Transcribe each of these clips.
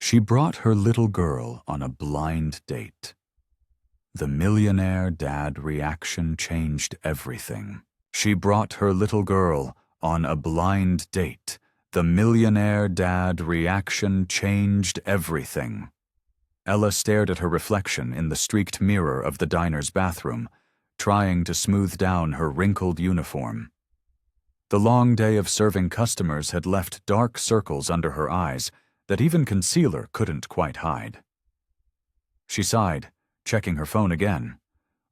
She brought her little girl on a blind date. The millionaire dad reaction changed everything. She brought her little girl on a blind date. The millionaire dad reaction changed everything. Ella stared at her reflection in the streaked mirror of the diner's bathroom, trying to smooth down her wrinkled uniform. The long day of serving customers had left dark circles under her eyes that even concealer couldn't quite hide. She sighed, checking her phone again.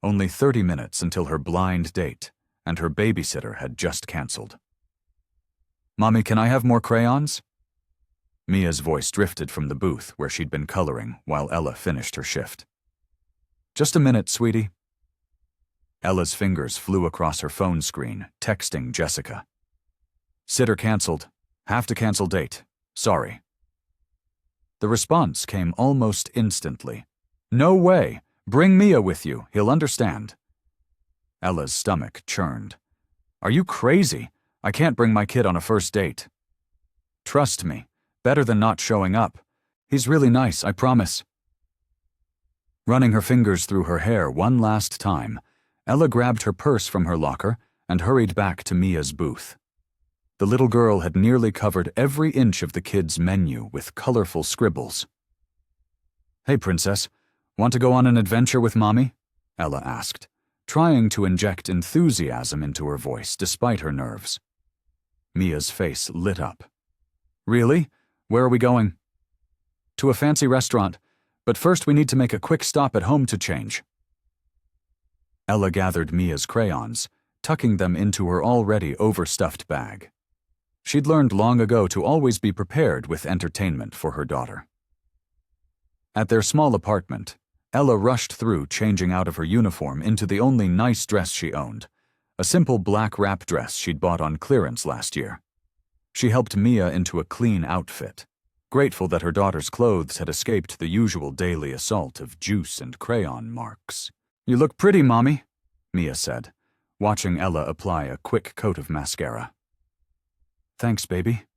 Only 30 minutes until her blind date, and her babysitter had just canceled. "Mommy, can I have more crayons?" Mia's voice drifted from the booth where she'd been coloring while Ella finished her shift. "Just a minute, sweetie." Ella's fingers flew across her phone screen, texting Jessica. "Sitter canceled. Have to cancel date. Sorry." The response came almost instantly. "No way! Bring Mia with you. He'll understand." Ella's stomach churned. "Are you crazy? I can't bring my kid on a first date." "Trust me. Better than not showing up. He's really nice, I promise." Running her fingers through her hair one last time, Ella grabbed her purse from her locker and hurried back to Mia's booth. The little girl had nearly covered every inch of the kid's menu with colorful scribbles. "Hey, princess, want to go on an adventure with Mommy?" Ella asked, trying to inject enthusiasm into her voice despite her nerves. Mia's face lit up. "Really? Where are we going?" "To a fancy restaurant, but first we need to make a quick stop at home to change." Ella gathered Mia's crayons, tucking them into her already overstuffed bag. She'd learned long ago to always be prepared with entertainment for her daughter. At their small apartment, Ella rushed through changing out of her uniform into the only nice dress she owned, a simple black wrap dress she'd bought on clearance last year. She helped Mia into a clean outfit, grateful that her daughter's clothes had escaped the usual daily assault of juice and crayon marks. "You look pretty, Mommy," Mia said, watching Ella apply a quick coat of mascara. "Thanks, baby."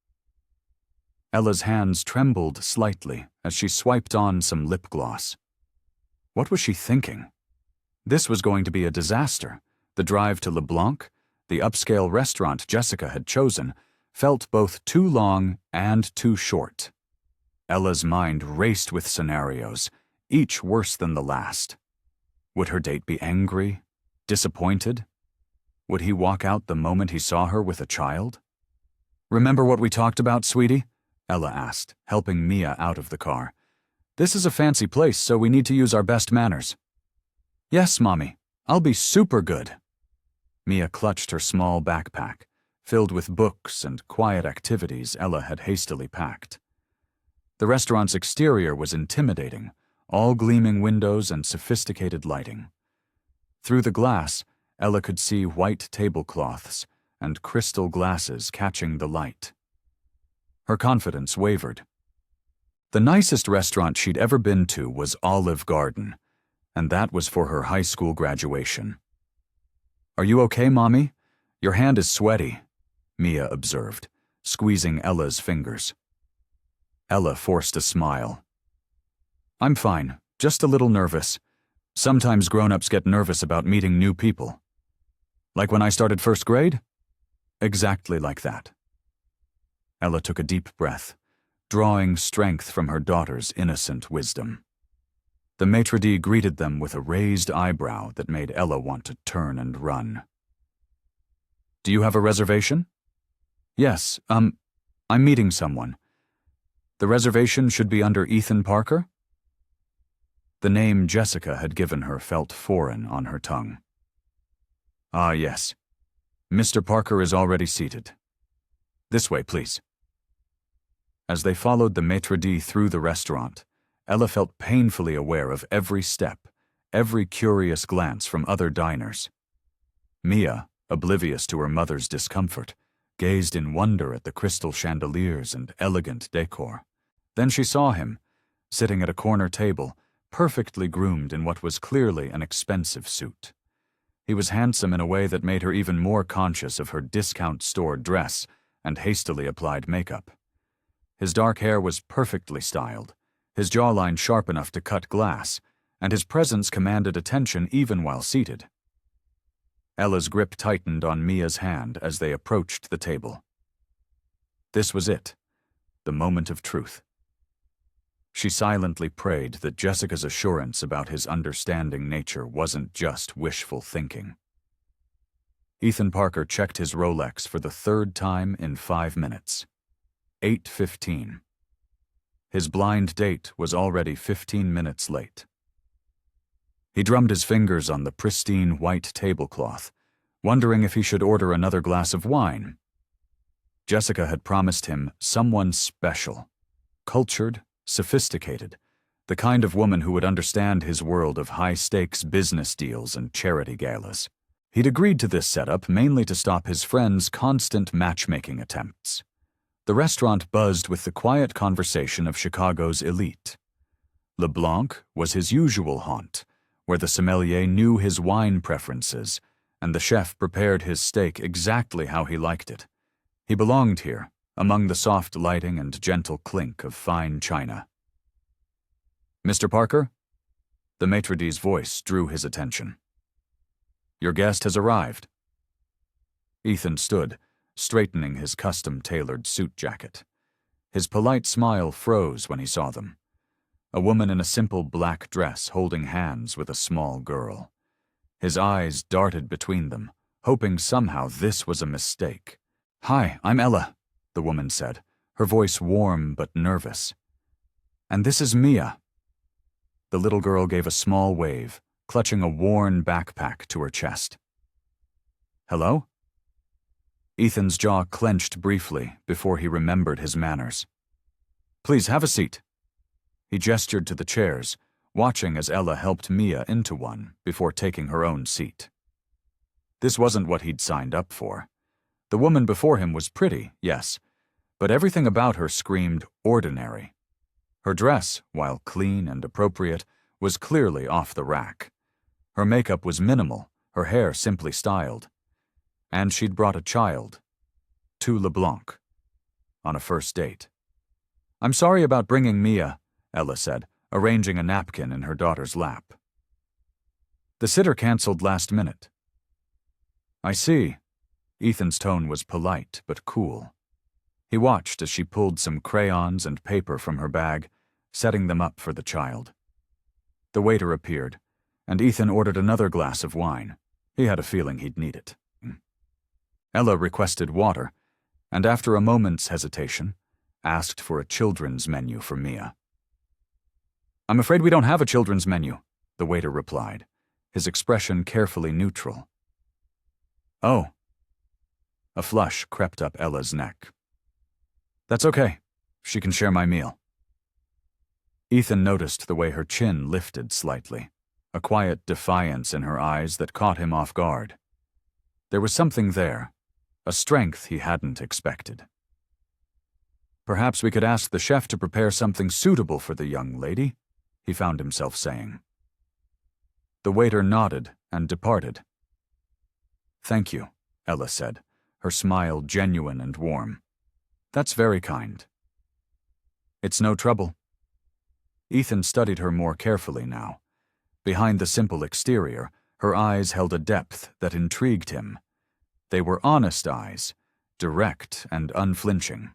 Ella's hands trembled slightly as she swiped on some lip gloss. What was she thinking? This was going to be a disaster. The drive to LeBlanc, the upscale restaurant Jessica had chosen, felt both too long and too short. Ella's mind raced with scenarios, each worse than the last. Would her date be angry? Disappointed? Would he walk out the moment he saw her with a child? "Remember what we talked about, sweetie?" Ella asked, helping Mia out of the car. "This is a fancy place, so we need to use our best manners." "Yes, Mommy. I'll be super good." Mia clutched her small backpack, filled with books and quiet activities Ella had hastily packed. The restaurant's exterior was intimidating, all gleaming windows and sophisticated lighting. Through the glass, Ella could see white tablecloths and crystal glasses catching the light. Her confidence wavered. The nicest restaurant she'd ever been to was Olive Garden, and that was for her high school graduation. "Are you okay, Mommy? Your hand is sweaty," Mia observed, squeezing Ella's fingers. Ella forced a smile. "I'm fine, just a little nervous. Sometimes grown-ups get nervous about meeting new people." "Like when I started first grade?" "Exactly like that." Ella took a deep breath, drawing strength from her daughter's innocent wisdom. The maitre d' greeted them with a raised eyebrow that made Ella want to turn and run. "Do you have a reservation?" "Yes, I'm meeting someone. The reservation should be under Ethan Parker?" The name Jessica had given her felt foreign on her tongue. "Ah, yes. Mr. Parker is already seated. This way, please." As they followed the maitre d' through the restaurant, Ella felt painfully aware of every step, every curious glance from other diners. Mia, oblivious to her mother's discomfort, gazed in wonder at the crystal chandeliers and elegant decor. Then she saw him, sitting at a corner table, perfectly groomed in what was clearly an expensive suit. He was handsome in a way that made her even more conscious of her discount store dress and hastily applied makeup. His dark hair was perfectly styled, his jawline sharp enough to cut glass, and his presence commanded attention even while seated. Ella's grip tightened on Mia's hand as they approached the table. This was it, the moment of truth. She silently prayed that Jessica's assurance about his understanding nature wasn't just wishful thinking. Ethan Parker checked his Rolex for the third time in 5 minutes. 8:15. His blind date was already 15 minutes late. He drummed his fingers on the pristine white tablecloth, wondering if he should order another glass of wine. Jessica had promised him someone special, cultured, sophisticated, the kind of woman who would understand his world of high-stakes business deals and charity galas. He'd agreed to this setup mainly to stop his friend's constant matchmaking attempts. The restaurant buzzed with the quiet conversation of Chicago's elite. LeBlanc was his usual haunt, where the sommelier knew his wine preferences, and the chef prepared his steak exactly how he liked it. He belonged here, among the soft lighting and gentle clink of fine china. "Mr. Parker?" The maitre d's voice drew his attention. "Your guest has arrived." Ethan stood, straightening his custom-tailored suit jacket. His polite smile froze when he saw them. A woman in a simple black dress holding hands with a small girl. His eyes darted between them, hoping somehow this was a mistake. "Hi, I'm Ella," the woman said, her voice warm but nervous. "And this is Mia." The little girl gave a small wave, clutching a worn backpack to her chest. "Hello?" Ethan's jaw clenched briefly before he remembered his manners. "Please have a seat." He gestured to the chairs, watching as Ella helped Mia into one before taking her own seat. This wasn't what he'd signed up for. The woman before him was pretty, yes, but everything about her screamed ordinary. Her dress, while clean and appropriate, was clearly off the rack. Her makeup was minimal, her hair simply styled. And she'd brought a child. To LeBlanc. On a first date. "I'm sorry about bringing Mia," Ella said, arranging a napkin in her daughter's lap. "The sitter canceled last minute." "I see." Ethan's tone was polite but cool. He watched as she pulled some crayons and paper from her bag, setting them up for the child. The waiter appeared, and Ethan ordered another glass of wine. He had a feeling he'd need it. Ella requested water, and after a moment's hesitation, asked for a children's menu for Mia. "I'm afraid we don't have a children's menu," the waiter replied, his expression carefully neutral. "Oh." A flush crept up Ella's neck. "That's okay. She can share my meal." Ethan noticed the way her chin lifted slightly, a quiet defiance in her eyes that caught him off guard. There was something there, a strength he hadn't expected. "Perhaps we could ask the chef to prepare something suitable for the young lady," he found himself saying. The waiter nodded and departed. "Thank you," Ella said, her smile genuine and warm. "That's very kind." "It's no trouble." Ethan studied her more carefully now. Behind the simple exterior, her eyes held a depth that intrigued him. They were honest eyes, direct and unflinching.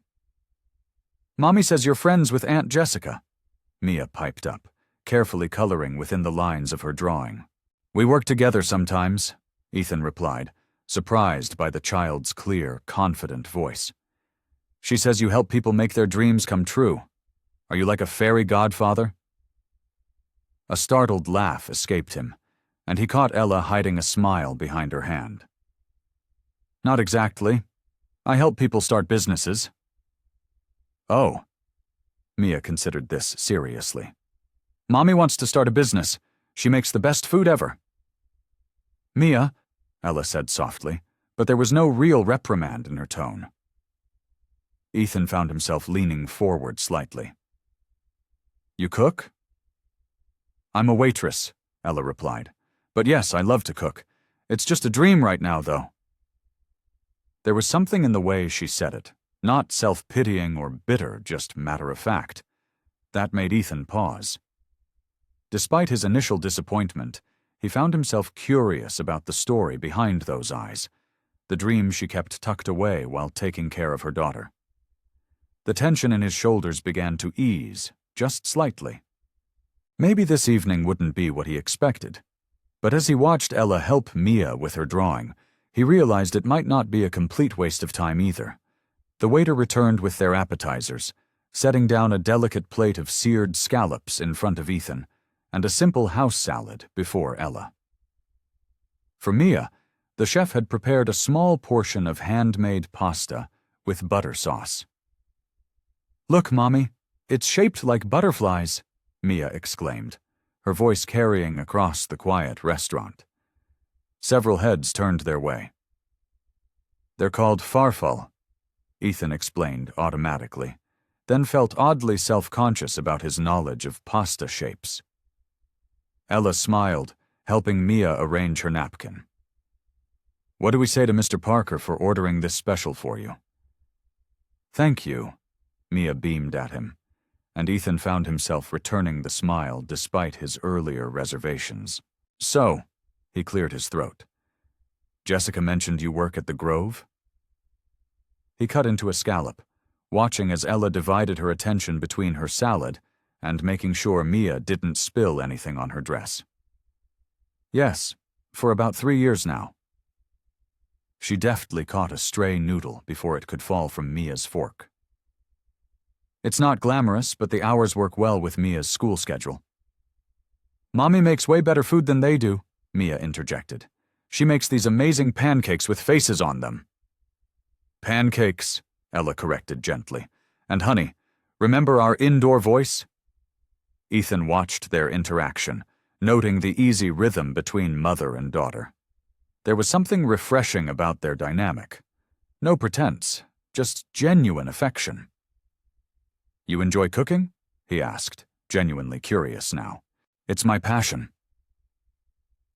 "Mommy says you're friends with Aunt Jessica," Mia piped up, carefully coloring within the lines of her drawing. "We work together sometimes," Ethan replied, surprised by the child's clear, confident voice. "She says you help people make their dreams come true. Are you like a fairy godfather?" A startled laugh escaped him, and he caught Ella hiding a smile behind her hand. "Not exactly. I help people start businesses." "Oh." Mia considered this seriously. "Mommy wants to start a business. She makes the best food ever." "Mia," Ella said softly, but there was no real reprimand in her tone. Ethan found himself leaning forward slightly. "You cook?" "I'm a waitress," Ella replied. "But yes, I love to cook. It's just a dream right now, though." There was something in the way she said it, not self-pitying or bitter, just matter-of-fact. That made Ethan pause. Despite his initial disappointment, he found himself curious about the story behind those eyes, the dream she kept tucked away while taking care of her daughter. The tension in his shoulders began to ease, just slightly. Maybe this evening wouldn't be what he expected, but as he watched Ella help Mia with her drawing, he realized it might not be a complete waste of time either. The waiter returned with their appetizers, setting down a delicate plate of seared scallops in front of Ethan, and a simple house salad before Ella. For Mia, the chef had prepared a small portion of handmade pasta with butter sauce. "Look, Mommy, it's shaped like butterflies," Mia exclaimed, her voice carrying across the quiet restaurant. Several heads turned their way. "They're called farfal," Ethan explained automatically, then felt oddly self-conscious about his knowledge of pasta shapes. Ella smiled, helping Mia arrange her napkin. "What do we say to Mr. Parker for ordering this special for you?" "Thank you," Mia beamed at him, and Ethan found himself returning the smile despite his earlier reservations. "So," he cleared his throat, "Jessica mentioned you work at the Grove?" He cut into a scallop, watching as Ella divided her attention between her salad and making sure Mia didn't spill anything on her dress. "Yes, for about 3 years now." She deftly caught a stray noodle before it could fall from Mia's fork. "It's not glamorous, but the hours work well with Mia's school schedule." "Mommy makes way better food than they do," Mia interjected. "She makes these amazing pancakes with faces on them." "Pancakes," Ella corrected gently. "And honey, remember our indoor voice?" Ethan watched their interaction, noting the easy rhythm between mother and daughter. There was something refreshing about their dynamic. No pretense, just genuine affection. "You enjoy cooking?" he asked, genuinely curious now. "It's my passion."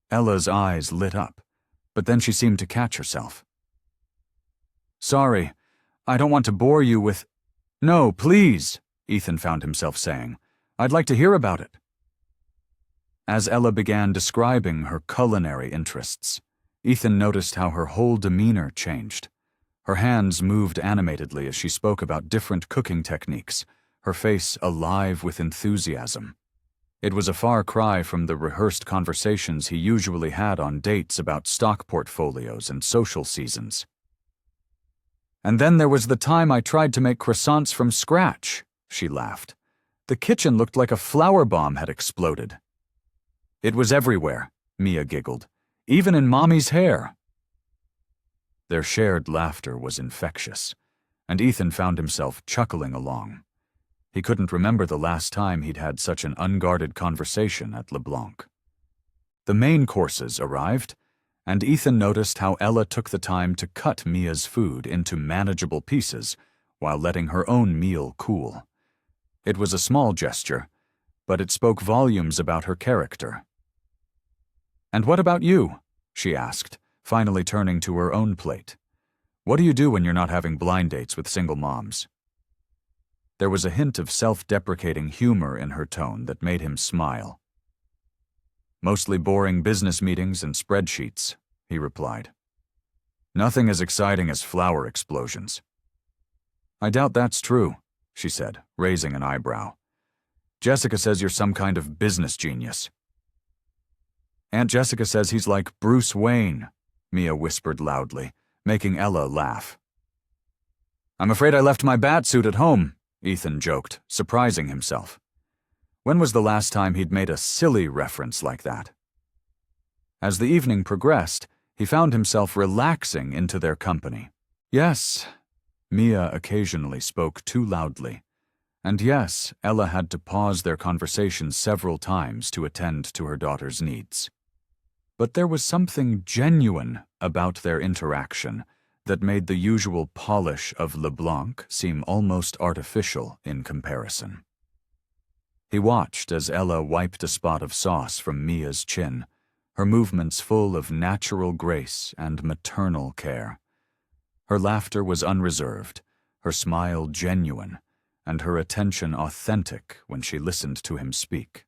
Ella's eyes lit up, but then she seemed to catch herself. "Sorry, I don't want to bore you with—" "No, please," Ethan found himself saying. "I'd like to hear about it." As Ella began describing her culinary interests, Ethan noticed how her whole demeanor changed. Her hands moved animatedly as she spoke about different cooking techniques, her face alive with enthusiasm. It was a far cry from the rehearsed conversations he usually had on dates about stock portfolios and social seasons. "And then there was the time I tried to make croissants from scratch," she laughed. "The kitchen looked like a flower bomb had exploded." "It was everywhere," Mia giggled. "Even in Mommy's hair." Their shared laughter was infectious, and Ethan found himself chuckling along. He couldn't remember the last time he'd had such an unguarded conversation at LeBlanc. The main courses arrived, and Ethan noticed how Ella took the time to cut Mia's food into manageable pieces while letting her own meal cool. It was a small gesture, but it spoke volumes about her character. "And what about you?" she asked, finally turning to her own plate. "What do you do when you're not having blind dates with single moms?" There was a hint of self-deprecating humor in her tone that made him smile. "Mostly boring business meetings and spreadsheets," he replied. "Nothing as exciting as flower explosions." "I doubt that's true," she said, raising an eyebrow. "Jessica says you're some kind of business genius." "Aunt Jessica says he's like Bruce Wayne," Mia whispered loudly, making Ella laugh. "I'm afraid I left my bat suit at home," Ethan joked, surprising himself. When was the last time he'd made a silly reference like that? As the evening progressed, he found himself relaxing into their company. Yes, Mia occasionally spoke too loudly. And yes, Ella had to pause their conversation several times to attend to her daughter's needs. But there was something genuine about their interaction that made the usual polish of LeBlanc seem almost artificial in comparison. He watched as Ella wiped a spot of sauce from Mia's chin, her movements full of natural grace and maternal care. Her laughter was unreserved, her smile genuine, and her attention authentic when she listened to him speak.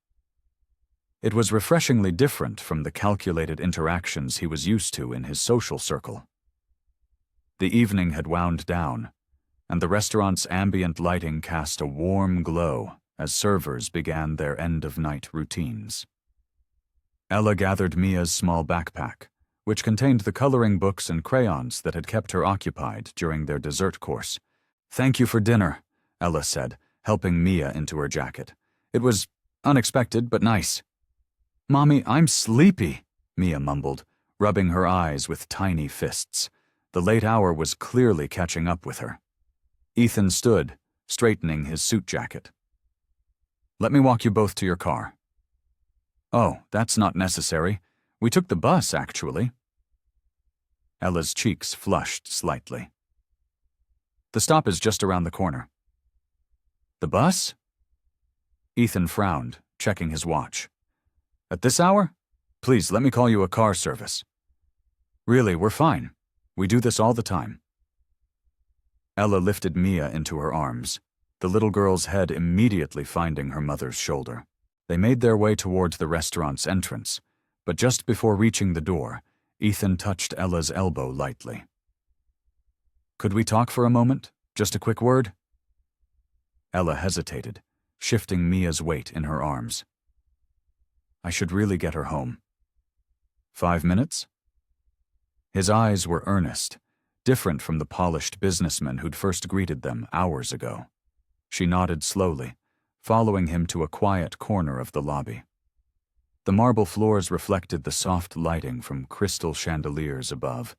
It was refreshingly different from the calculated interactions he was used to in his social circle. The evening had wound down, and the restaurant's ambient lighting cast a warm glow as servers began their end-of-night routines. Ella gathered Mia's small backpack, which contained the coloring books and crayons that had kept her occupied during their dessert course. "Thank you for dinner," Ella said, helping Mia into her jacket. "It was unexpected, but nice." "Mommy, I'm sleepy," Mia mumbled, rubbing her eyes with tiny fists. The late hour was clearly catching up with her. Ethan stood, straightening his suit jacket. "Let me walk you both to your car." "Oh, that's not necessary. We took the bus, actually." Ella's cheeks flushed slightly. "The stop is just around the corner." "The bus?" Ethan frowned, checking his watch. "At this hour? Please, let me call you a car service." "Really, we're fine. We do this all the time." Ella lifted Mia into her arms, the little girl's head immediately finding her mother's shoulder. They made their way toward the restaurant's entrance, but just before reaching the door, Ethan touched Ella's elbow lightly. "Could we talk for a moment? Just a quick word?" Ella hesitated, shifting Mia's weight in her arms. "I should really get her home." 5 minutes? His eyes were earnest, different from the polished businessman who'd first greeted them hours ago. She nodded slowly, following him to a quiet corner of the lobby. The marble floors reflected the soft lighting from crystal chandeliers above,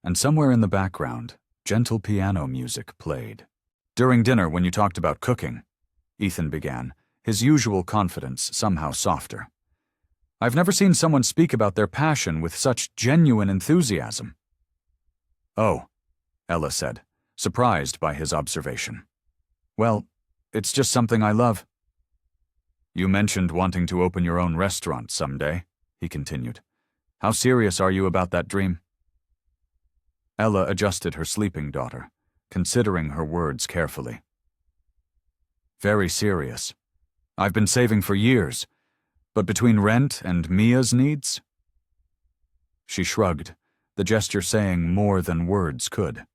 and somewhere in the background, gentle piano music played. "During dinner, when you talked about cooking," Ethan began, his usual confidence somehow softer. "I've never seen someone speak about their passion with such genuine enthusiasm." "Oh," Ella said, surprised by his observation. "Well, it's just something I love." "You mentioned wanting to open your own restaurant someday," he continued. "How serious are you about that dream?" Ella adjusted her sleeping daughter, considering her words carefully. "Very serious. I've been saving for years, but between rent and Mia's needs?" She shrugged, the gesture saying more than words could.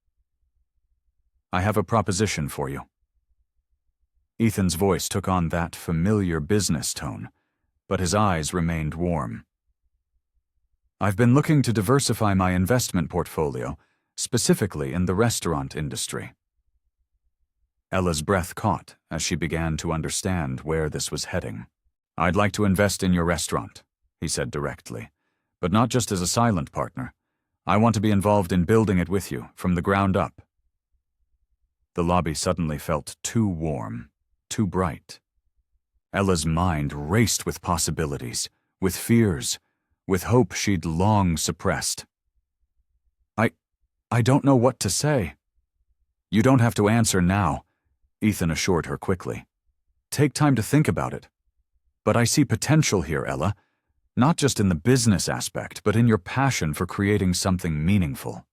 "I have a proposition for you." Ethan's voice took on that familiar business tone, but his eyes remained warm. "I've been looking to diversify my investment portfolio, specifically in the restaurant industry." Ella's breath caught as she began to understand where this was heading. "I'd like to invest in your restaurant," he said directly, "but not just as a silent partner. I want to be involved in building it with you, from the ground up." The lobby suddenly felt too warm, too bright. Ella's mind raced with possibilities, with fears, with hope she'd long suppressed. I don't know what to say." "You don't have to answer now," Ethan assured her quickly. "Take time to think about it. But I see potential here, Ella, not just in the business aspect, but in your passion for creating something meaningful."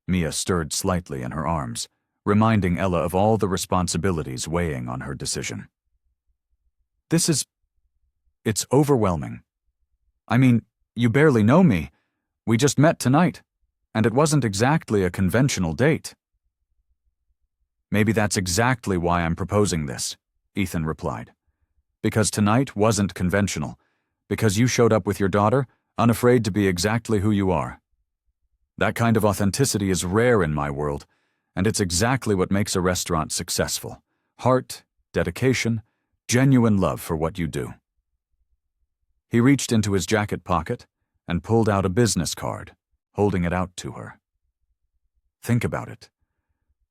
Mia stirred slightly in her arms, reminding Ella of all the responsibilities weighing on her decision. It's overwhelming. I mean, you barely know me. We just met tonight, and it wasn't exactly a conventional date." "Maybe that's exactly why I'm proposing this," Ethan replied. "Because tonight wasn't conventional, because you showed up with your daughter, unafraid to be exactly who you are. That kind of authenticity is rare in my world, and it's exactly what makes a restaurant successful. Heart, dedication, genuine love for what you do." He reached into his jacket pocket and pulled out a business card, holding it out to her. "Think about it.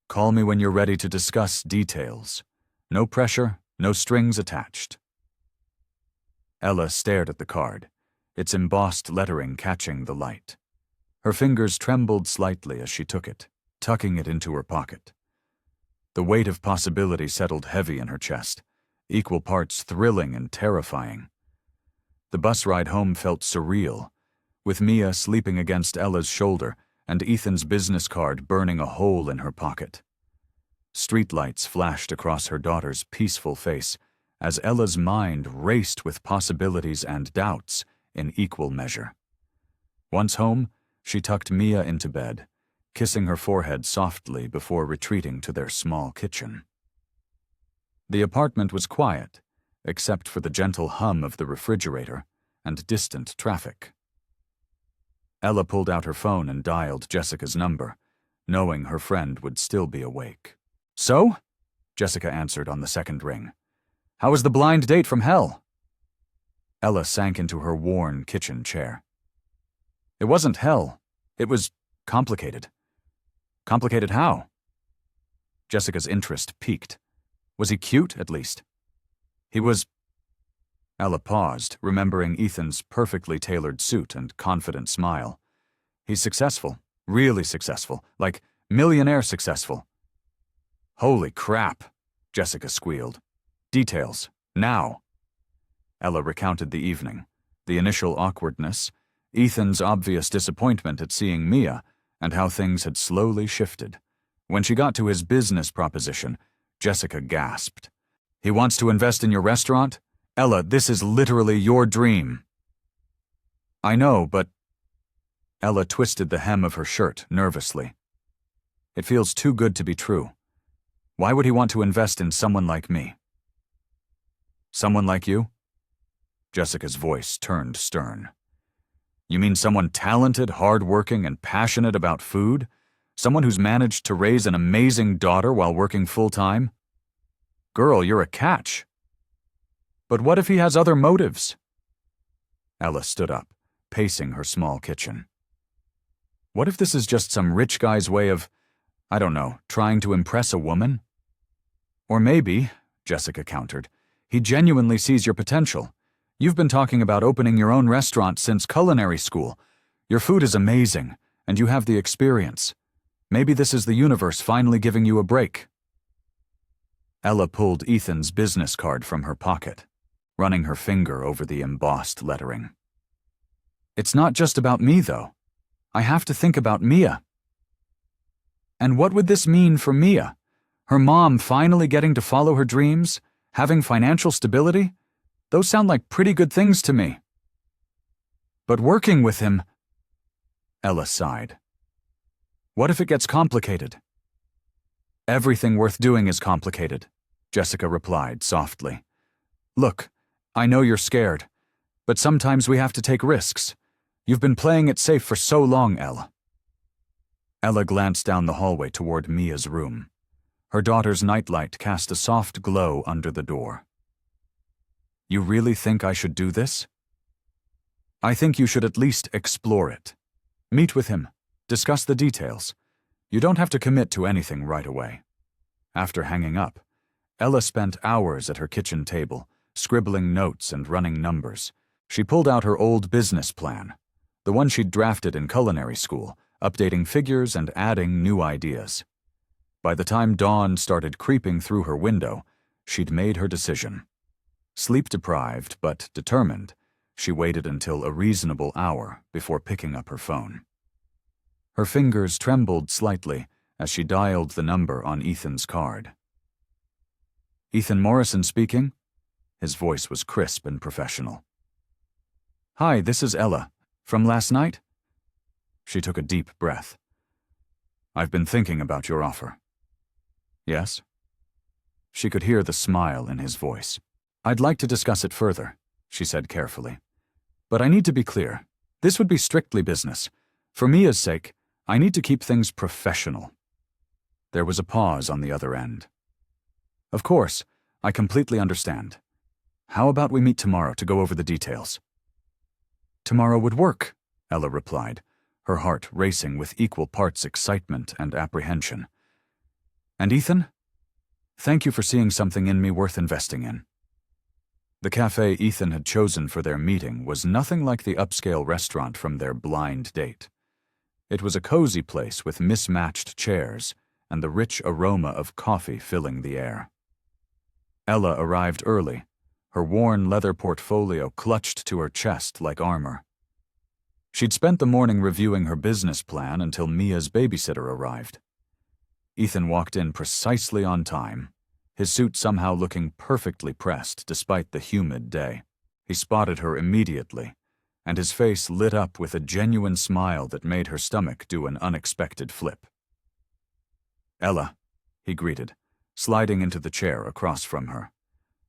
Call me when you're ready to discuss details. No pressure, no strings attached." Ella stared at the card, its embossed lettering catching the light. Her fingers trembled slightly as she took it, tucking it into her pocket. The weight of possibility settled heavy in her chest, equal parts thrilling and terrifying. The bus ride home felt surreal, with Mia sleeping against Ella's shoulder and Ethan's business card burning a hole in her pocket. Streetlights flashed across her daughter's peaceful face as Ella's mind raced with possibilities and doubts in equal measure. Once home, she tucked Mia into bed, kissing her forehead softly before retreating to their small kitchen. The apartment was quiet, except for the gentle hum of the refrigerator and distant traffic. Ella pulled out her phone and dialed Jessica's number, knowing her friend would still be awake. "So?" Jessica answered on the second ring. "How was the blind date from hell?" Ella sank into her worn kitchen chair. "It wasn't hell. It was complicated." "Complicated how?" Jessica's interest piqued. "Was he cute, at least?" "He was—" Ella paused, remembering Ethan's perfectly tailored suit and confident smile. "He's successful, really successful, like millionaire successful." "Holy crap," Jessica squealed. "Details, now." Ella recounted the evening, the initial awkwardness, Ethan's obvious disappointment at seeing Mia, and how things had slowly shifted. When she got to his business proposition, Jessica gasped. "He wants to invest in your restaurant? Ella, this is literally your dream." "I know, but—" Ella twisted the hem of her shirt nervously. "It feels too good to be true. Why would he want to invest in someone like me?" "Someone like you?" Jessica's voice turned stern. "You mean someone talented, hard-working, and passionate about food? Someone who's managed to raise an amazing daughter while working full-time? Girl, you're a catch." "But what if he has other motives?" Ella stood up, pacing her small kitchen. "What if this is just some rich guy's way of, I don't know, trying to impress a woman? Or maybe," Jessica countered, "he genuinely sees your potential. You've been talking about opening your own restaurant since culinary school. Your food is amazing, and you have the experience. Maybe this is the universe finally giving you a break." Ella pulled Ethan's business card from her pocket, running her finger over the embossed lettering. "It's not just about me, though. I have to think about Mia." "And what would this mean for Mia? Her mom finally getting to follow her dreams? Having financial stability? Those sound like pretty good things to me." "But working with him—" Ella sighed. "What if it gets complicated?" "Everything worth doing is complicated," Jessica replied softly. "Look, I know you're scared, but sometimes we have to take risks. You've been playing it safe for so long, Ella." Ella glanced down the hallway toward Mia's room. Her daughter's nightlight cast a soft glow under the door. "You really think I should do this?" "I think you should at least explore it. Meet with him. Discuss the details. You don't have to commit to anything right away." After hanging up, Ella spent hours at her kitchen table, scribbling notes and running numbers. She pulled out her old business plan, the one she'd drafted in culinary school, updating figures and adding new ideas. By the time dawn started creeping through her window, she'd made her decision. Sleep-deprived but determined, she waited until a reasonable hour before picking up her phone. Her fingers trembled slightly as she dialed the number on Ethan's card. "Ethan Morrison speaking?" His voice was crisp and professional. "Hi, this is Ella. From last night?" She took a deep breath. "I've been thinking about your offer." "Yes?" She could hear the smile in his voice. "I'd like to discuss it further," she said carefully. "But I need to be clear. This would be strictly business. For Mia's sake, I need to keep things professional." There was a pause on the other end. "Of course, I completely understand. How about we meet tomorrow to go over the details?" "Tomorrow would work," Ella replied, her heart racing with equal parts excitement and apprehension. "And Ethan? Thank you for seeing something in me worth investing in." The cafe Ethan had chosen for their meeting was nothing like the upscale restaurant from their blind date. It was a cozy place with mismatched chairs and the rich aroma of coffee filling the air. Ella arrived early, her worn leather portfolio clutched to her chest like armor. She'd spent the morning reviewing her business plan until Mia's babysitter arrived. Ethan walked in precisely on time, his suit somehow looking perfectly pressed despite the humid day. He spotted her immediately, and his face lit up with a genuine smile that made her stomach do an unexpected flip. "Ella," he greeted, sliding into the chair across from her.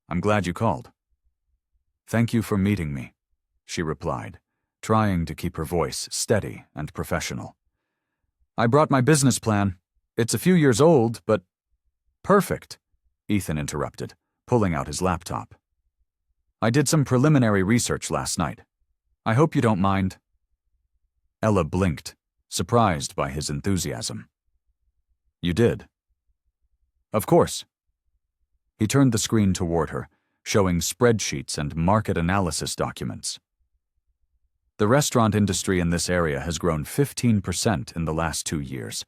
"I'm glad you called." "Thank you for meeting me," she replied, trying to keep her voice steady and professional. "I brought my business plan. It's a few years old, but—" "Perfect," Ethan interrupted, pulling out his laptop. "I did some preliminary research last night. I hope you don't mind." Ella blinked, surprised by his enthusiasm. "You did?" "Of course." He turned the screen toward her, showing spreadsheets and market analysis documents. "The restaurant industry in this area has grown 15% in the last 2 years.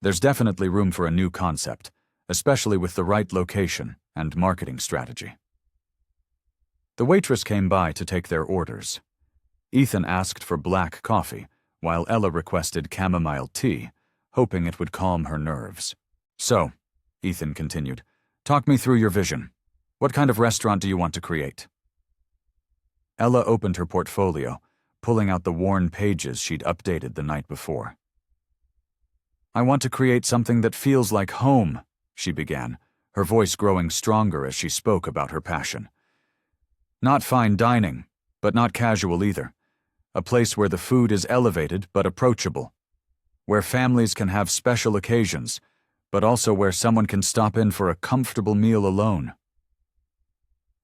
There's definitely room for a new concept, especially with the right location and marketing strategy." The waitress came by to take their orders. Ethan asked for black coffee, while Ella requested chamomile tea, hoping it would calm her nerves. "So," Ethan continued, "talk me through your vision. What kind of restaurant do you want to create?" Ella opened her portfolio, pulling out the worn pages she'd updated the night before. "I want to create something that feels like home," she began, her voice growing stronger as she spoke about her passion. "Not fine dining, but not casual either. A place where the food is elevated but approachable. Where families can have special occasions, but also where someone can stop in for a comfortable meal alone."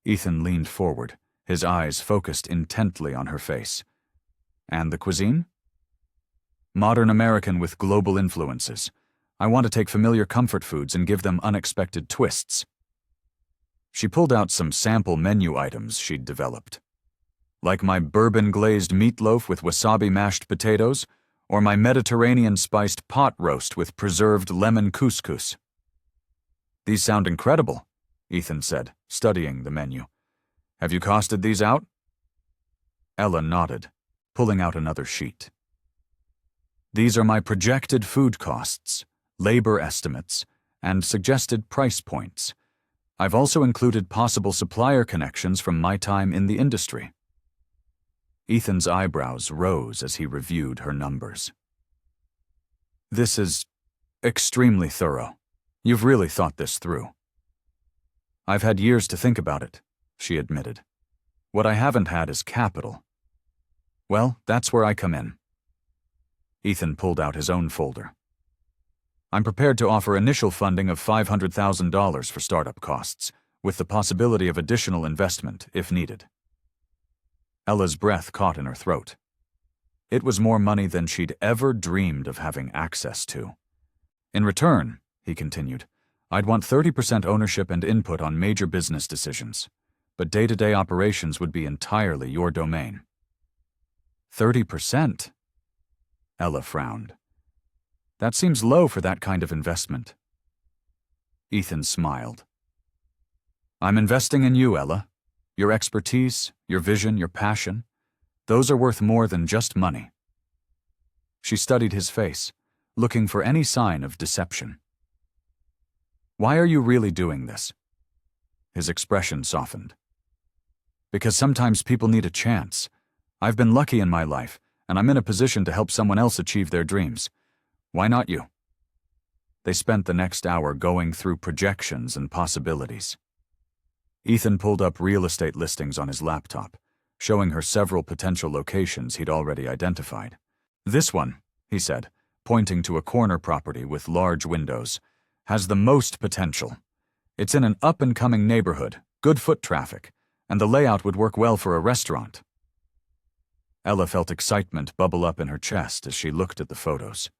Ethan leaned forward, his eyes focused intently on her face. "And the cuisine?" "Modern American with global influences. I want to take familiar comfort foods and give them unexpected twists." She pulled out some sample menu items she'd developed. "Like my bourbon-glazed meatloaf with wasabi mashed potatoes, or my Mediterranean-spiced pot roast with preserved lemon couscous." "These sound incredible," Ethan said, studying the menu. "Have you costed these out?" Ella nodded, pulling out another sheet. "These are my projected food costs, labor estimates, and suggested price points. I've also included possible supplier connections from my time in the industry." Ethan's eyebrows rose as he reviewed her numbers. "This is extremely thorough. You've really thought this through." "I've had years to think about it," she admitted. "What I haven't had is capital." "Well, that's where I come in." Ethan pulled out his own folder. "I'm prepared to offer initial funding of $500,000 for startup costs, with the possibility of additional investment if needed." Ella's breath caught in her throat. It was more money than she'd ever dreamed of having access to. "In return," he continued, "I'd want 30% ownership and input on major business decisions, but day-to-day operations would be entirely your domain." 30%? Ella frowned. "That seems low for that kind of investment." Ethan smiled. "I'm investing in you, Ella. Your expertise, your vision, your passion, those are worth more than just money." She studied his face, looking for any sign of deception. "Why are you really doing this?" His expression softened. "Because sometimes people need a chance. I've been lucky in my life, and I'm in a position to help someone else achieve their dreams. Why not you?" They spent the next hour going through projections and possibilities. Ethan pulled up real estate listings on his laptop, showing her several potential locations he'd already identified. "This one," he said, pointing to a corner property with large windows, "has the most potential. It's in an up-and-coming neighborhood, good foot traffic, and the layout would work well for a restaurant." Ella felt excitement bubble up in her chest as she looked at the photos.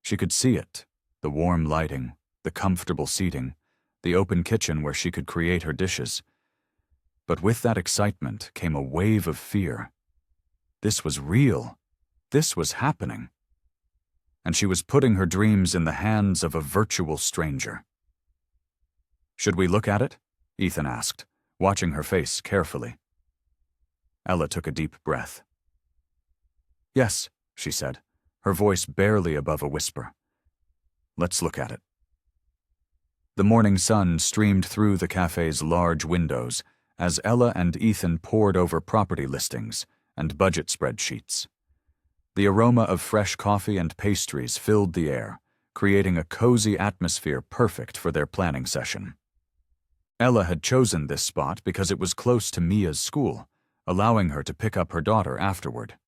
She could see it, the warm lighting, the comfortable seating, the open kitchen where she could create her dishes. But with that excitement came a wave of fear. This was real. This was happening. And she was putting her dreams in the hands of a virtual stranger. "Should we look at it?" Ethan asked, watching her face carefully. Ella took a deep breath. "Yes," she said, her voice barely above a whisper. "Let's look at it." The morning sun streamed through the cafe's large windows as Ella and Ethan pored over property listings and budget spreadsheets. The aroma of fresh coffee and pastries filled the air, creating a cozy atmosphere perfect for their planning session. Ella had chosen this spot because it was close to Mia's school, allowing her to pick up her daughter afterward.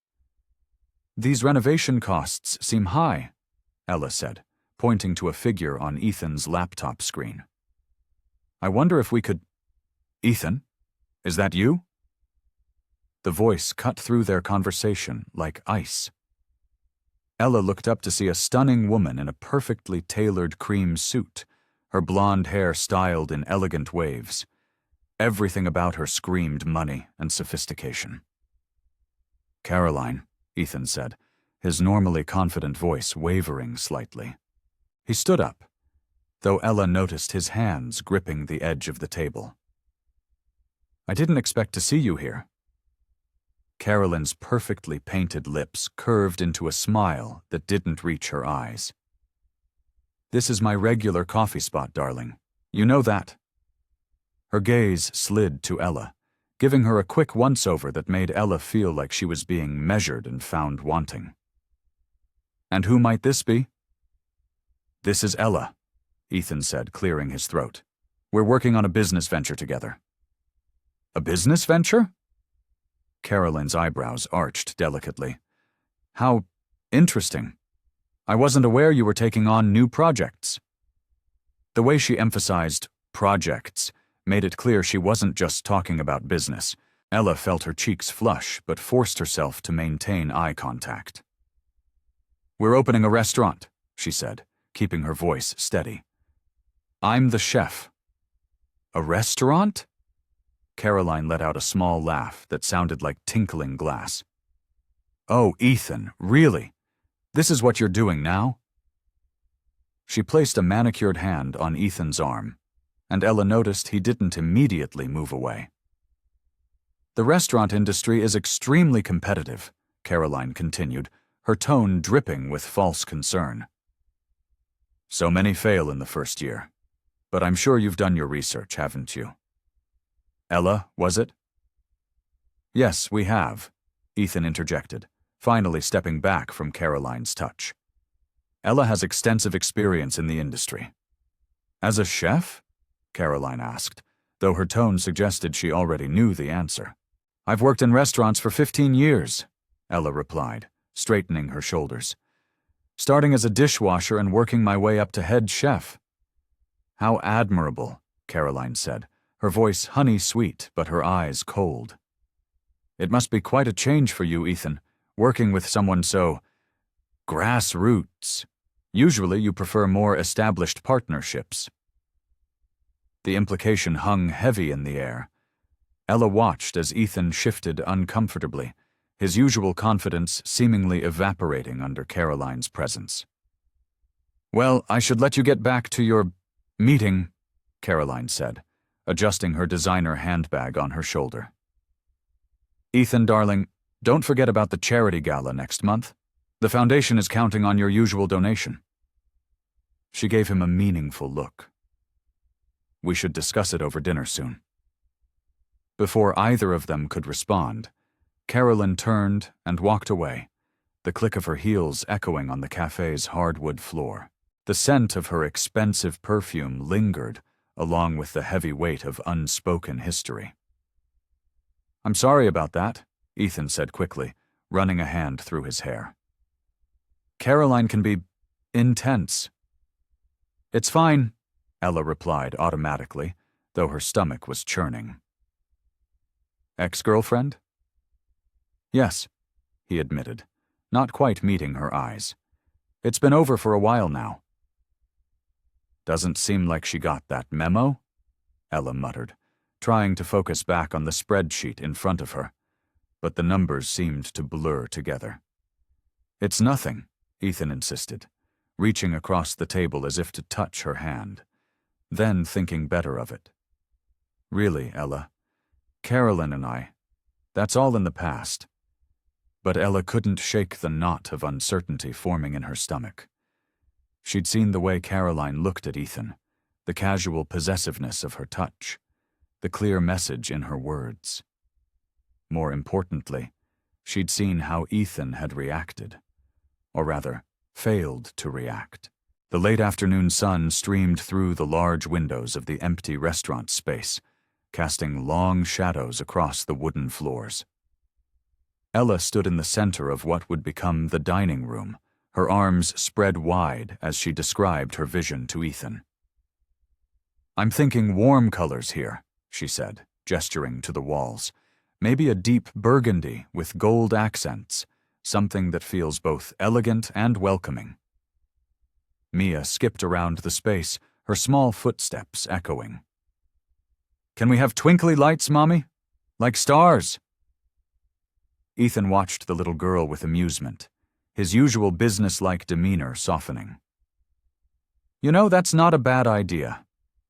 "These renovation costs seem high," Ella said, pointing to a figure on Ethan's laptop screen. "I wonder if we could—" "Ethan? Is that you?" The voice cut through their conversation like ice. Ella looked up to see a stunning woman in a perfectly tailored cream suit, her blonde hair styled in elegant waves. Everything about her screamed money and sophistication. "Caroline," Ethan said, his normally confident voice wavering slightly. He stood up, though Ella noticed his hands gripping the edge of the table. "I didn't expect to see you here." Carolyn's perfectly painted lips curved into a smile that didn't reach her eyes. "This is my regular coffee spot, darling. You know that." Her gaze slid to Ella, giving her a quick once-over that made Ella feel like she was being measured and found wanting. "And who might this be?" "This is Ella," Ethan said, clearing his throat. "We're working on a business venture together." "A business venture?" Carolyn's eyebrows arched delicately. "How interesting. I wasn't aware you were taking on new projects." The way she emphasized projects made it clear she wasn't just talking about business. Ella felt her cheeks flush but forced herself to maintain eye contact. "We're opening a restaurant," she said, keeping her voice steady. "I'm the chef." "A restaurant?" Caroline let out a small laugh that sounded like tinkling glass. "Oh, Ethan, really? This is what you're doing now?" She placed a manicured hand on Ethan's arm, and Ella noticed he didn't immediately move away. "The restaurant industry is extremely competitive," Caroline continued, her tone dripping with false concern. "So many fail in the first year, but I'm sure you've done your research, haven't you?" "Ella, was it?" "Yes, we have," Ethan interjected, finally stepping back from Caroline's touch. "Ella has extensive experience in the industry." "As a chef?" Caroline asked, though her tone suggested she already knew the answer. "I've worked in restaurants for 15 years, Ella replied, straightening her shoulders. "Starting as a dishwasher and working my way up to head chef." "How admirable," Caroline said, her voice honey-sweet but her eyes cold. "It must be quite a change for you, Ethan, working with someone so grassroots. Usually you prefer more established partnerships." The implication hung heavy in the air. Ella watched as Ethan shifted uncomfortably, his usual confidence seemingly evaporating under Caroline's presence. "Well, I should let you get back to your meeting," Caroline said, adjusting her designer handbag on her shoulder. "Ethan, darling, don't forget about the charity gala next month. The foundation is counting on your usual donation." She gave him a meaningful look. "We should discuss it over dinner soon." Before either of them could respond, Carolyn turned and walked away, the click of her heels echoing on the cafe's hardwood floor. The scent of her expensive perfume lingered, along with the heavy weight of unspoken history. "I'm sorry about that," Ethan said quickly, running a hand through his hair. "Caroline can be intense." "It's fine," Ella replied automatically, though her stomach was churning. "Ex-girlfriend?" "Yes," he admitted, not quite meeting her eyes. "It's been over for a while now." "Doesn't seem like she got that memo," Ella muttered, trying to focus back on the spreadsheet in front of her, but the numbers seemed to blur together. "It's nothing," Ethan insisted, reaching across the table as if to touch her hand, then thinking better of it. "Really, Ella, Carolyn and I, that's all in the past." But Ella couldn't shake the knot of uncertainty forming in her stomach. She'd seen the way Caroline looked at Ethan, the casual possessiveness of her touch, the clear message in her words. More importantly, she'd seen how Ethan had reacted, or rather, failed to react. The late afternoon sun streamed through the large windows of the empty restaurant space, casting long shadows across the wooden floors. Ella stood in the center of what would become the dining room, her arms spread wide as she described her vision to Ethan. "I'm thinking warm colors here," she said, gesturing to the walls. "Maybe a deep burgundy with gold accents, something that feels both elegant and welcoming." Mia skipped around the space, her small footsteps echoing. "Can we have twinkly lights, Mommy? Like stars?" Ethan watched the little girl with amusement, his usual businesslike demeanor softening. "You know, that's not a bad idea.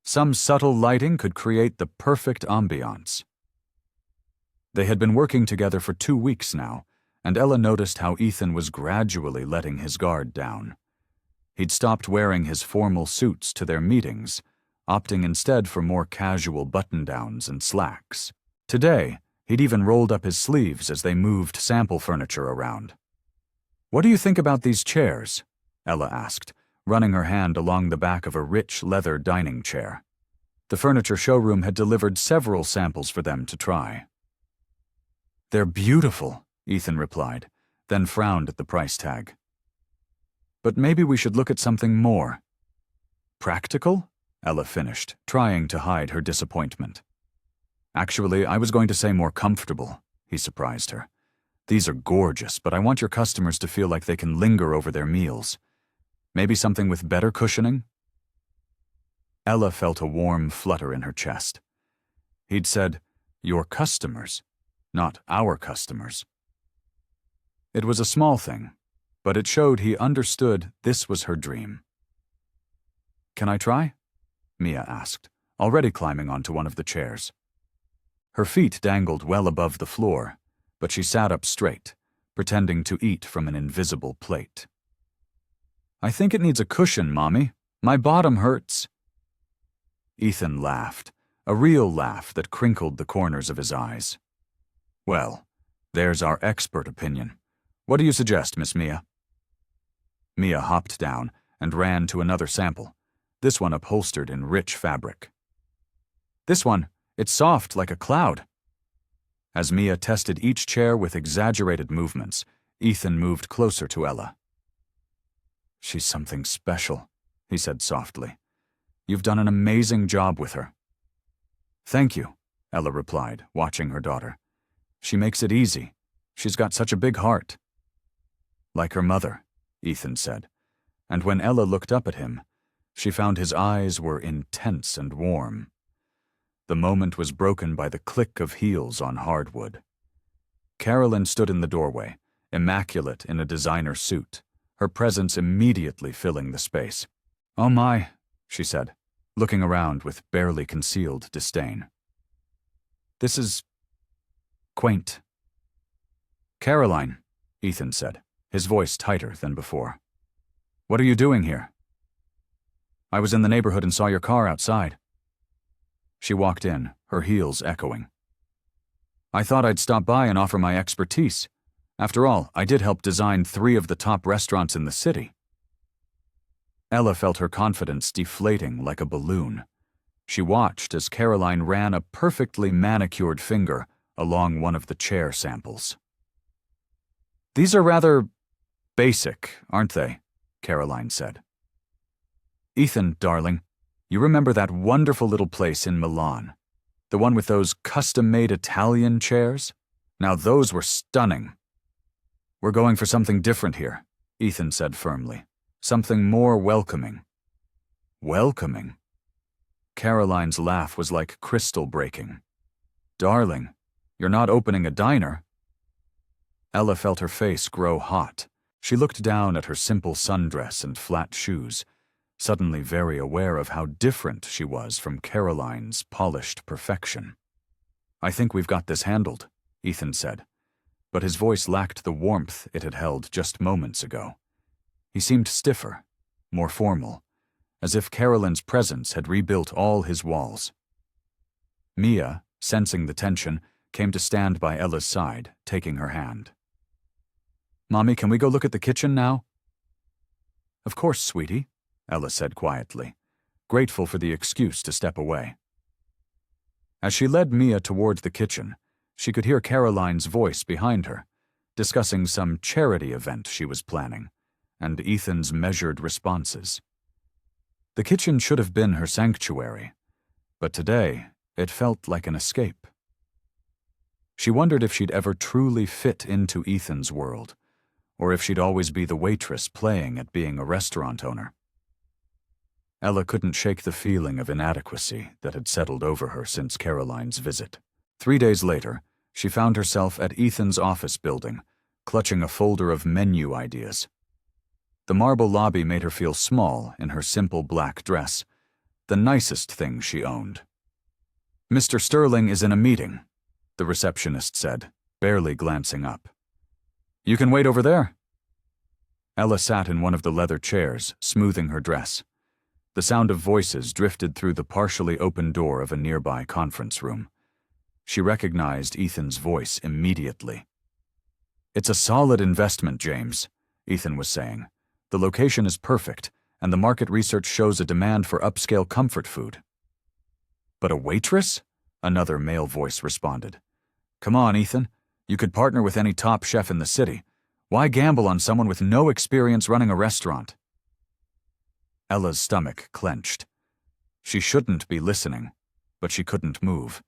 Some subtle lighting could create the perfect ambiance." They had been working together for 2 weeks now, and Ella noticed how Ethan was gradually letting his guard down. He'd stopped wearing his formal suits to their meetings, opting instead for more casual button-downs and slacks. Today, he'd even rolled up his sleeves as they moved sample furniture around. "What do you think about these chairs?" Ella asked, running her hand along the back of a rich leather dining chair. The furniture showroom had delivered several samples for them to try. "They're beautiful," Ethan replied, then frowned at the price tag. "But maybe we should look at something more." "Practical?" Ella finished, trying to hide her disappointment. "Actually, I was going to say more comfortable," he surprised her. "These are gorgeous, but I want your customers to feel like they can linger over their meals. Maybe something with better cushioning?" Ella felt a warm flutter in her chest. He'd said, "your customers, not our customers." It was a small thing, but it showed he understood this was her dream. "Can I try?" Mia asked, already climbing onto one of the chairs. Her feet dangled well above the floor, but she sat up straight, pretending to eat from an invisible plate. "I think it needs a cushion, Mommy. My bottom hurts." Ethan laughed, a real laugh that crinkled the corners of his eyes. "Well, there's our expert opinion. What do you suggest, Miss Mia?" Mia hopped down and ran to another sample, this one upholstered in rich fabric. "This one, it's soft like a cloud." As Mia tested each chair with exaggerated movements, Ethan moved closer to Ella. "She's something special," he said softly. "You've done an amazing job with her." "Thank you," Ella replied, watching her daughter. "She makes it easy. She's got such a big heart." "Like her mother," Ethan said, and when Ella looked up at him, she found his eyes were intense and warm. The moment was broken by the click of heels on hardwood. Carolyn stood in the doorway, immaculate in a designer suit, her presence immediately filling the space. "Oh my," she said, looking around with barely concealed disdain. "This is quaint." "Caroline," Ethan said, his voice tighter than before. "What are you doing here?" "I was in the neighborhood and saw your car outside." She walked in, her heels echoing. "I thought I'd stop by and offer my expertise. After all, I did help design 3 of the top restaurants in the city." Ella felt her confidence deflating like a balloon. She watched as Caroline ran a perfectly manicured finger along one of the chair samples. "These are rather basic, aren't they?" Caroline said. "Ethan, darling, you remember that wonderful little place in Milan? The one with those custom-made Italian chairs? Now those were stunning." "We're going for something different here," Ethan said firmly. "Something more welcoming." "Welcoming?" Caroline's laugh was like crystal breaking. "Darling, you're not opening a diner." Ella felt her face grow hot. She looked down at her simple sundress and flat shoes, suddenly very aware of how different she was from Caroline's polished perfection. "I think we've got this handled," Ethan said, but his voice lacked the warmth it had held just moments ago. He seemed stiffer, more formal, as if Carolyn's presence had rebuilt all his walls. Mia, sensing the tension, came to stand by Ella's side, taking her hand. "Mommy, can we go look at the kitchen now?" "Of course, sweetie," Ella said quietly, grateful for the excuse to step away. As she led Mia toward the kitchen, she could hear Caroline's voice behind her, discussing some charity event she was planning, and Ethan's measured responses. The kitchen should have been her sanctuary, but today it felt like an escape. She wondered if she'd ever truly fit into Ethan's world, or if she'd always be the waitress playing at being a restaurant owner. Ella couldn't shake the feeling of inadequacy that had settled over her since Caroline's visit. 3 days later, she found herself at Ethan's office building, clutching a folder of menu ideas. The marble lobby made her feel small in her simple black dress, the nicest thing she owned. "Mr. Sterling is in a meeting," the receptionist said, barely glancing up. "You can wait over there." Ella sat in one of the leather chairs, smoothing her dress. The sound of voices drifted through the partially open door of a nearby conference room. She recognized Ethan's voice immediately. "It's a solid investment, James," Ethan was saying. "The location is perfect, and the market research shows a demand for upscale comfort food." "But a waitress?" another male voice responded. "Come on, Ethan. You could partner with any top chef in the city. Why gamble on someone with no experience running a restaurant?" Ella's stomach clenched. She shouldn't be listening, but she couldn't move.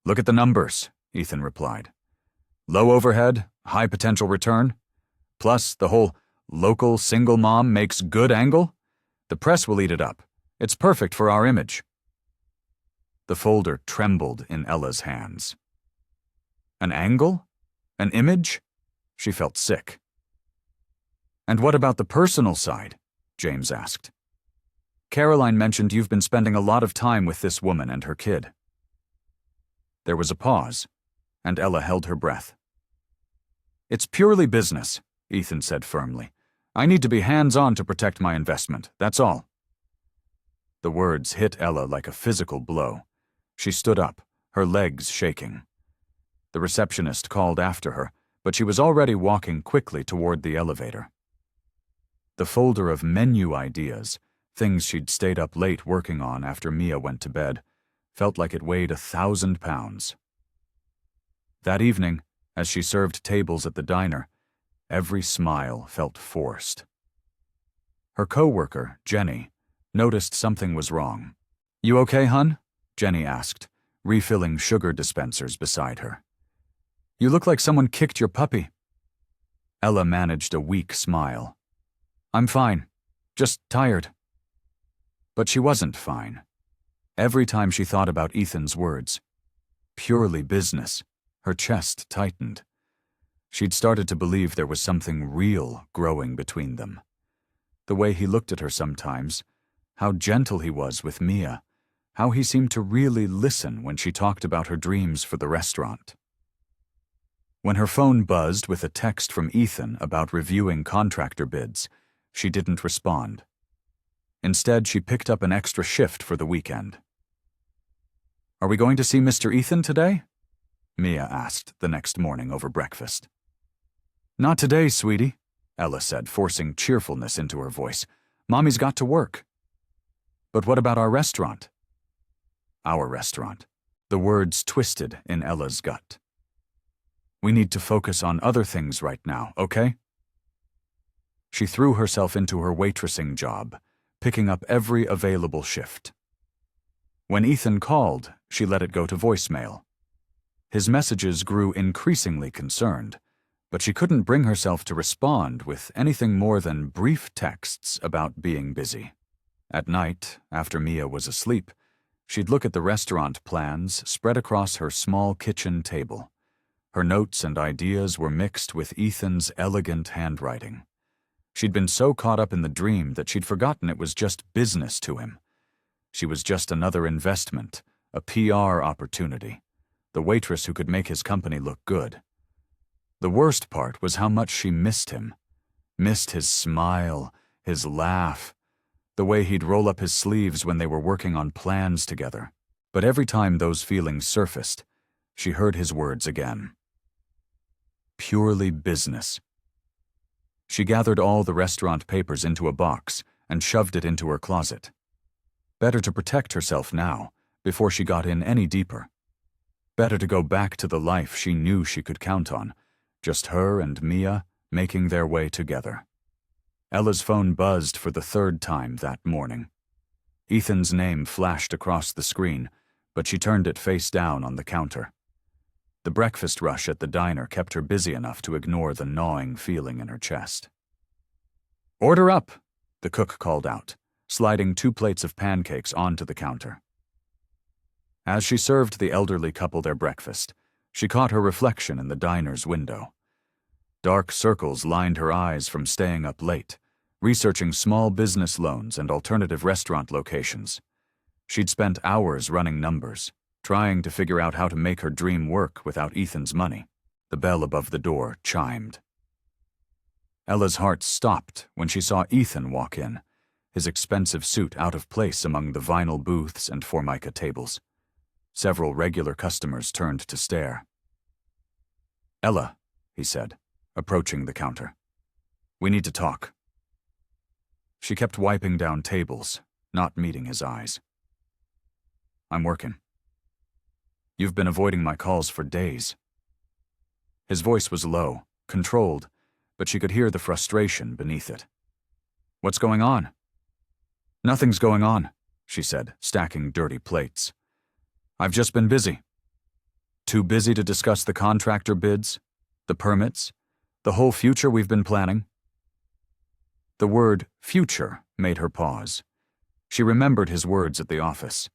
"Look at the numbers," Ethan replied. "Low overhead, high potential return. Plus, the whole local single mom makes good angle. The press will eat it up. It's perfect for our image." The folder trembled in Ella's hands. An angle? An image? She felt sick. "And what about the personal side?" James asked. "Caroline mentioned you've been spending a lot of time with this woman and her kid." There was a pause, and Ella held her breath. "It's purely business," Ethan said firmly. "I need to be hands-on to protect my investment, that's all." The words hit Ella like a physical blow. She stood up, her legs shaking. The receptionist called after her, but she was already walking quickly toward the elevator. The folder of menu ideas, things she'd stayed up late working on after Mia went to bed, felt like it weighed 1,000 pounds. That evening, as she served tables at the diner, every smile felt forced. Her coworker, Jenny, noticed something was wrong. "You okay, hun?" Jenny asked, refilling sugar dispensers beside her. "You look like someone kicked your puppy." Ella managed a weak smile. "I'm fine. Just tired." But she wasn't fine. Every time she thought about Ethan's words, "purely business," her chest tightened. She'd started to believe there was something real growing between them. The way he looked at her sometimes, how gentle he was with Mia, how he seemed to really listen when she talked about her dreams for the restaurant. When her phone buzzed with a text from Ethan about reviewing contractor bids, she didn't respond. Instead, she picked up an extra shift for the weekend. "Are we going to see Mr. Ethan today?" Mia asked the next morning over breakfast. "Not today, sweetie," Ella said, forcing cheerfulness into her voice. "Mommy's got to work." "But what about our restaurant?" "Our restaurant." The words twisted in Ella's gut. "We need to focus on other things right now, okay?" She threw herself into her waitressing job, picking up every available shift. When Ethan called, she let it go to voicemail. His messages grew increasingly concerned, but she couldn't bring herself to respond with anything more than brief texts about being busy. At night, after Mia was asleep, she'd look at the restaurant plans spread across her small kitchen table. Her notes and ideas were mixed with Ethan's elegant handwriting. She'd been so caught up in the dream that she'd forgotten it was just business to him. She was just another investment, a PR opportunity, the waitress who could make his company look good. The worst part was how much she missed him, missed his smile, his laugh, the way he'd roll up his sleeves when they were working on plans together. But every time those feelings surfaced, she heard his words again. Purely business. She gathered all the restaurant papers into a box and shoved it into her closet. Better to protect herself now, before she got in any deeper. Better to go back to the life she knew she could count on, just her and Mia making their way together. Ella's phone buzzed for the third time that morning. Ethan's name flashed across the screen, but she turned it face down on the counter. The breakfast rush at the diner kept her busy enough to ignore the gnawing feeling in her chest. "Order up," the cook called out, sliding 2 plates of pancakes onto the counter. As she served the elderly couple their breakfast, she caught her reflection in the diner's window. Dark circles lined her eyes from staying up late, researching small business loans and alternative restaurant locations. She'd spent hours running numbers, trying to figure out how to make her dream work without Ethan's money. The bell above the door chimed. Ella's heart stopped when she saw Ethan walk in, his expensive suit out of place among the vinyl booths and Formica tables. Several regular customers turned to stare. "Ella," he said, approaching the counter. "We need to talk." She kept wiping down tables, not meeting his eyes. "I'm working. You've been avoiding my calls for days." His voice was low, controlled, but she could hear the frustration beneath it. "What's going on?" "Nothing's going on," she said, stacking dirty plates. "I've just been busy." "Too busy to discuss the contractor bids, the permits, the whole future we've been planning?" The word future made her pause. She remembered his words at the office.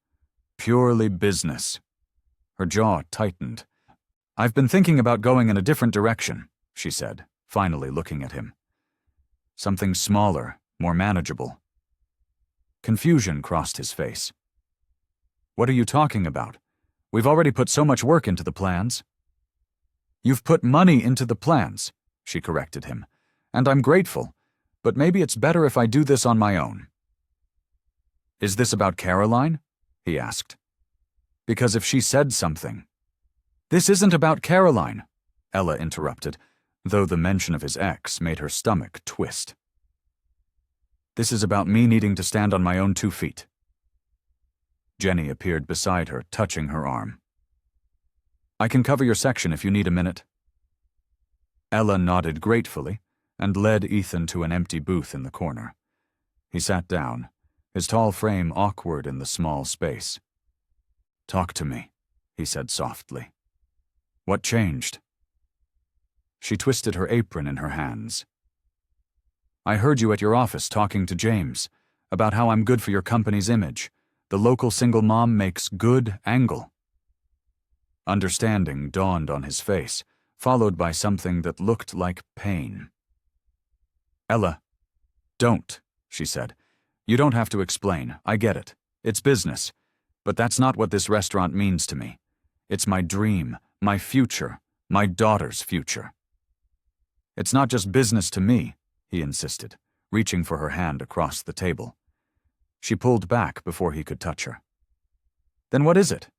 Purely business. Her jaw tightened. "I've been thinking about going in a different direction," she said, finally looking at him. "Something smaller, more manageable." Confusion crossed his face. "What are you talking about? We've already put so much work into the plans." "You've put money into the plans," she corrected him, "and I'm grateful, but maybe it's better if I do this on my own." "Is this about Caroline?" he asked. "Because if she said something—" "This isn't about Caroline," Ella interrupted, though the mention of his ex made her stomach twist. "This is about me needing to stand on my own 2 feet. Jenny appeared beside her, touching her arm. "I can cover your section if you need a minute." Ella nodded gratefully and led Ethan to an empty booth in the corner. He sat down, his tall frame awkward in the small space. "Talk to me," he said softly. "What changed?" She twisted her apron in her hands. "I heard you at your office talking to James about how I'm good for your company's image. The local single mom makes good angle." Understanding dawned on his face, followed by something that looked like pain. "Ella, don't," she said. "You don't have to explain. I get it. It's business. But that's not what this restaurant means to me. It's my dream, my future, my daughter's future." "It's not just business to me," he insisted, reaching for her hand across the table. She pulled back before he could touch her. "Then what is it?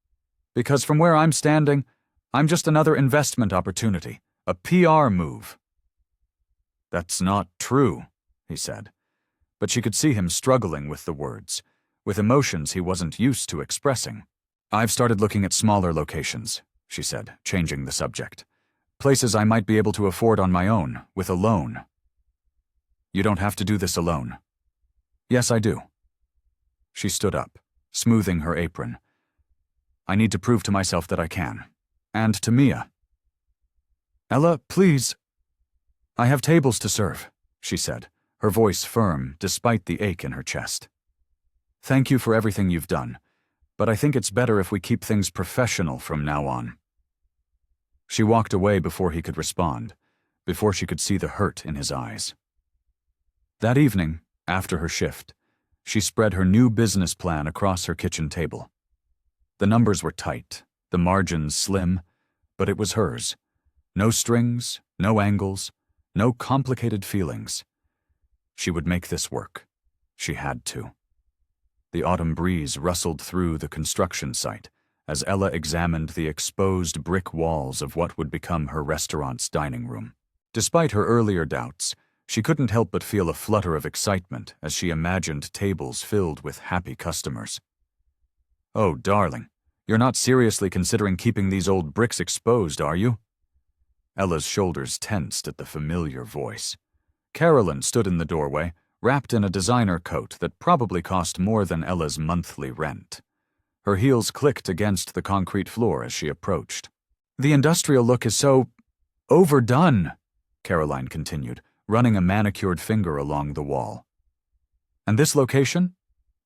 Because from where I'm standing, I'm just another investment opportunity, a PR move." "That's not true," he said, but she could see him struggling with the words, with emotions he wasn't used to expressing. "I've started looking at smaller locations," she said, changing the subject. "Places I might be able to afford on my own, with a loan." "You don't have to do this alone." "Yes, I do." She stood up, smoothing her apron. "I need to prove to myself that I can. And to Mia." "Ella, please." "I have tables to serve," she said, her voice firm despite the ache in her chest. "Thank you for everything you've done, but I think it's better if we keep things professional from now on." She walked away before he could respond, before she could see the hurt in his eyes. That evening, after her shift, she spread her new business plan across her kitchen table. The numbers were tight, the margins slim, but it was hers. No strings, no angles, no complicated feelings. She would make this work. She had to. The autumn breeze rustled through the construction site as Ella examined the exposed brick walls of what would become her restaurant's dining room. Despite her earlier doubts, she couldn't help but feel a flutter of excitement as she imagined tables filled with happy customers. "Oh, darling, you're not seriously considering keeping these old bricks exposed, are you?" Ella's shoulders tensed at the familiar voice. Carolyn stood in the doorway, wrapped in a designer coat that probably cost more than Ella's monthly rent. Her heels clicked against the concrete floor as she approached. "The industrial look is so overdone," Caroline continued, running a manicured finger along the wall. "And this location?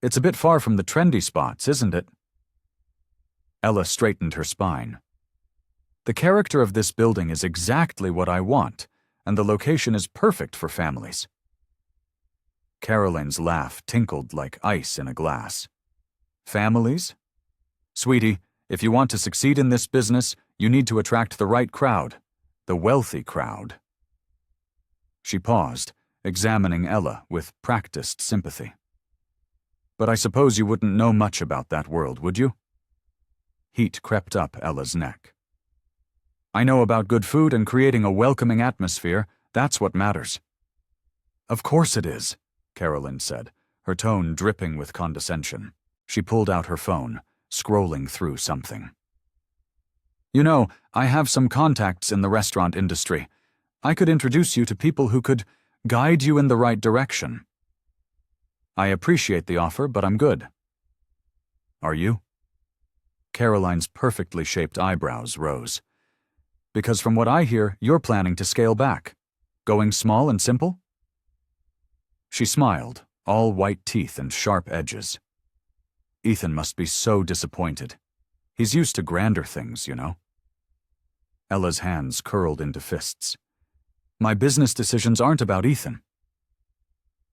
It's a bit far from the trendy spots, isn't it?" Ella straightened her spine. "The character of this building is exactly what I want, and the location is perfect for families." Caroline's laugh tinkled like ice in a glass. "Families? Sweetie, if you want to succeed in this business, you need to attract the right crowd, the wealthy crowd." She paused, examining Ella with practiced sympathy. "But I suppose you wouldn't know much about that world, would you?" Heat crept up Ella's neck. "I know about good food and creating a welcoming atmosphere. That's what matters." "Of course it is," Carolyn said, her tone dripping with condescension. She pulled out her phone, scrolling through something. "You know, I have some contacts in the restaurant industry. I could introduce you to people who could guide you in the right direction." "I appreciate the offer, but I'm good." "Are you?" Caroline's perfectly shaped eyebrows rose. "Because from what I hear, you're planning to scale back. Going small and simple?" She smiled, all white teeth and sharp edges. "Ethan must be so disappointed. He's used to grander things, you know." Ella's hands curled into fists. "My business decisions aren't about Ethan."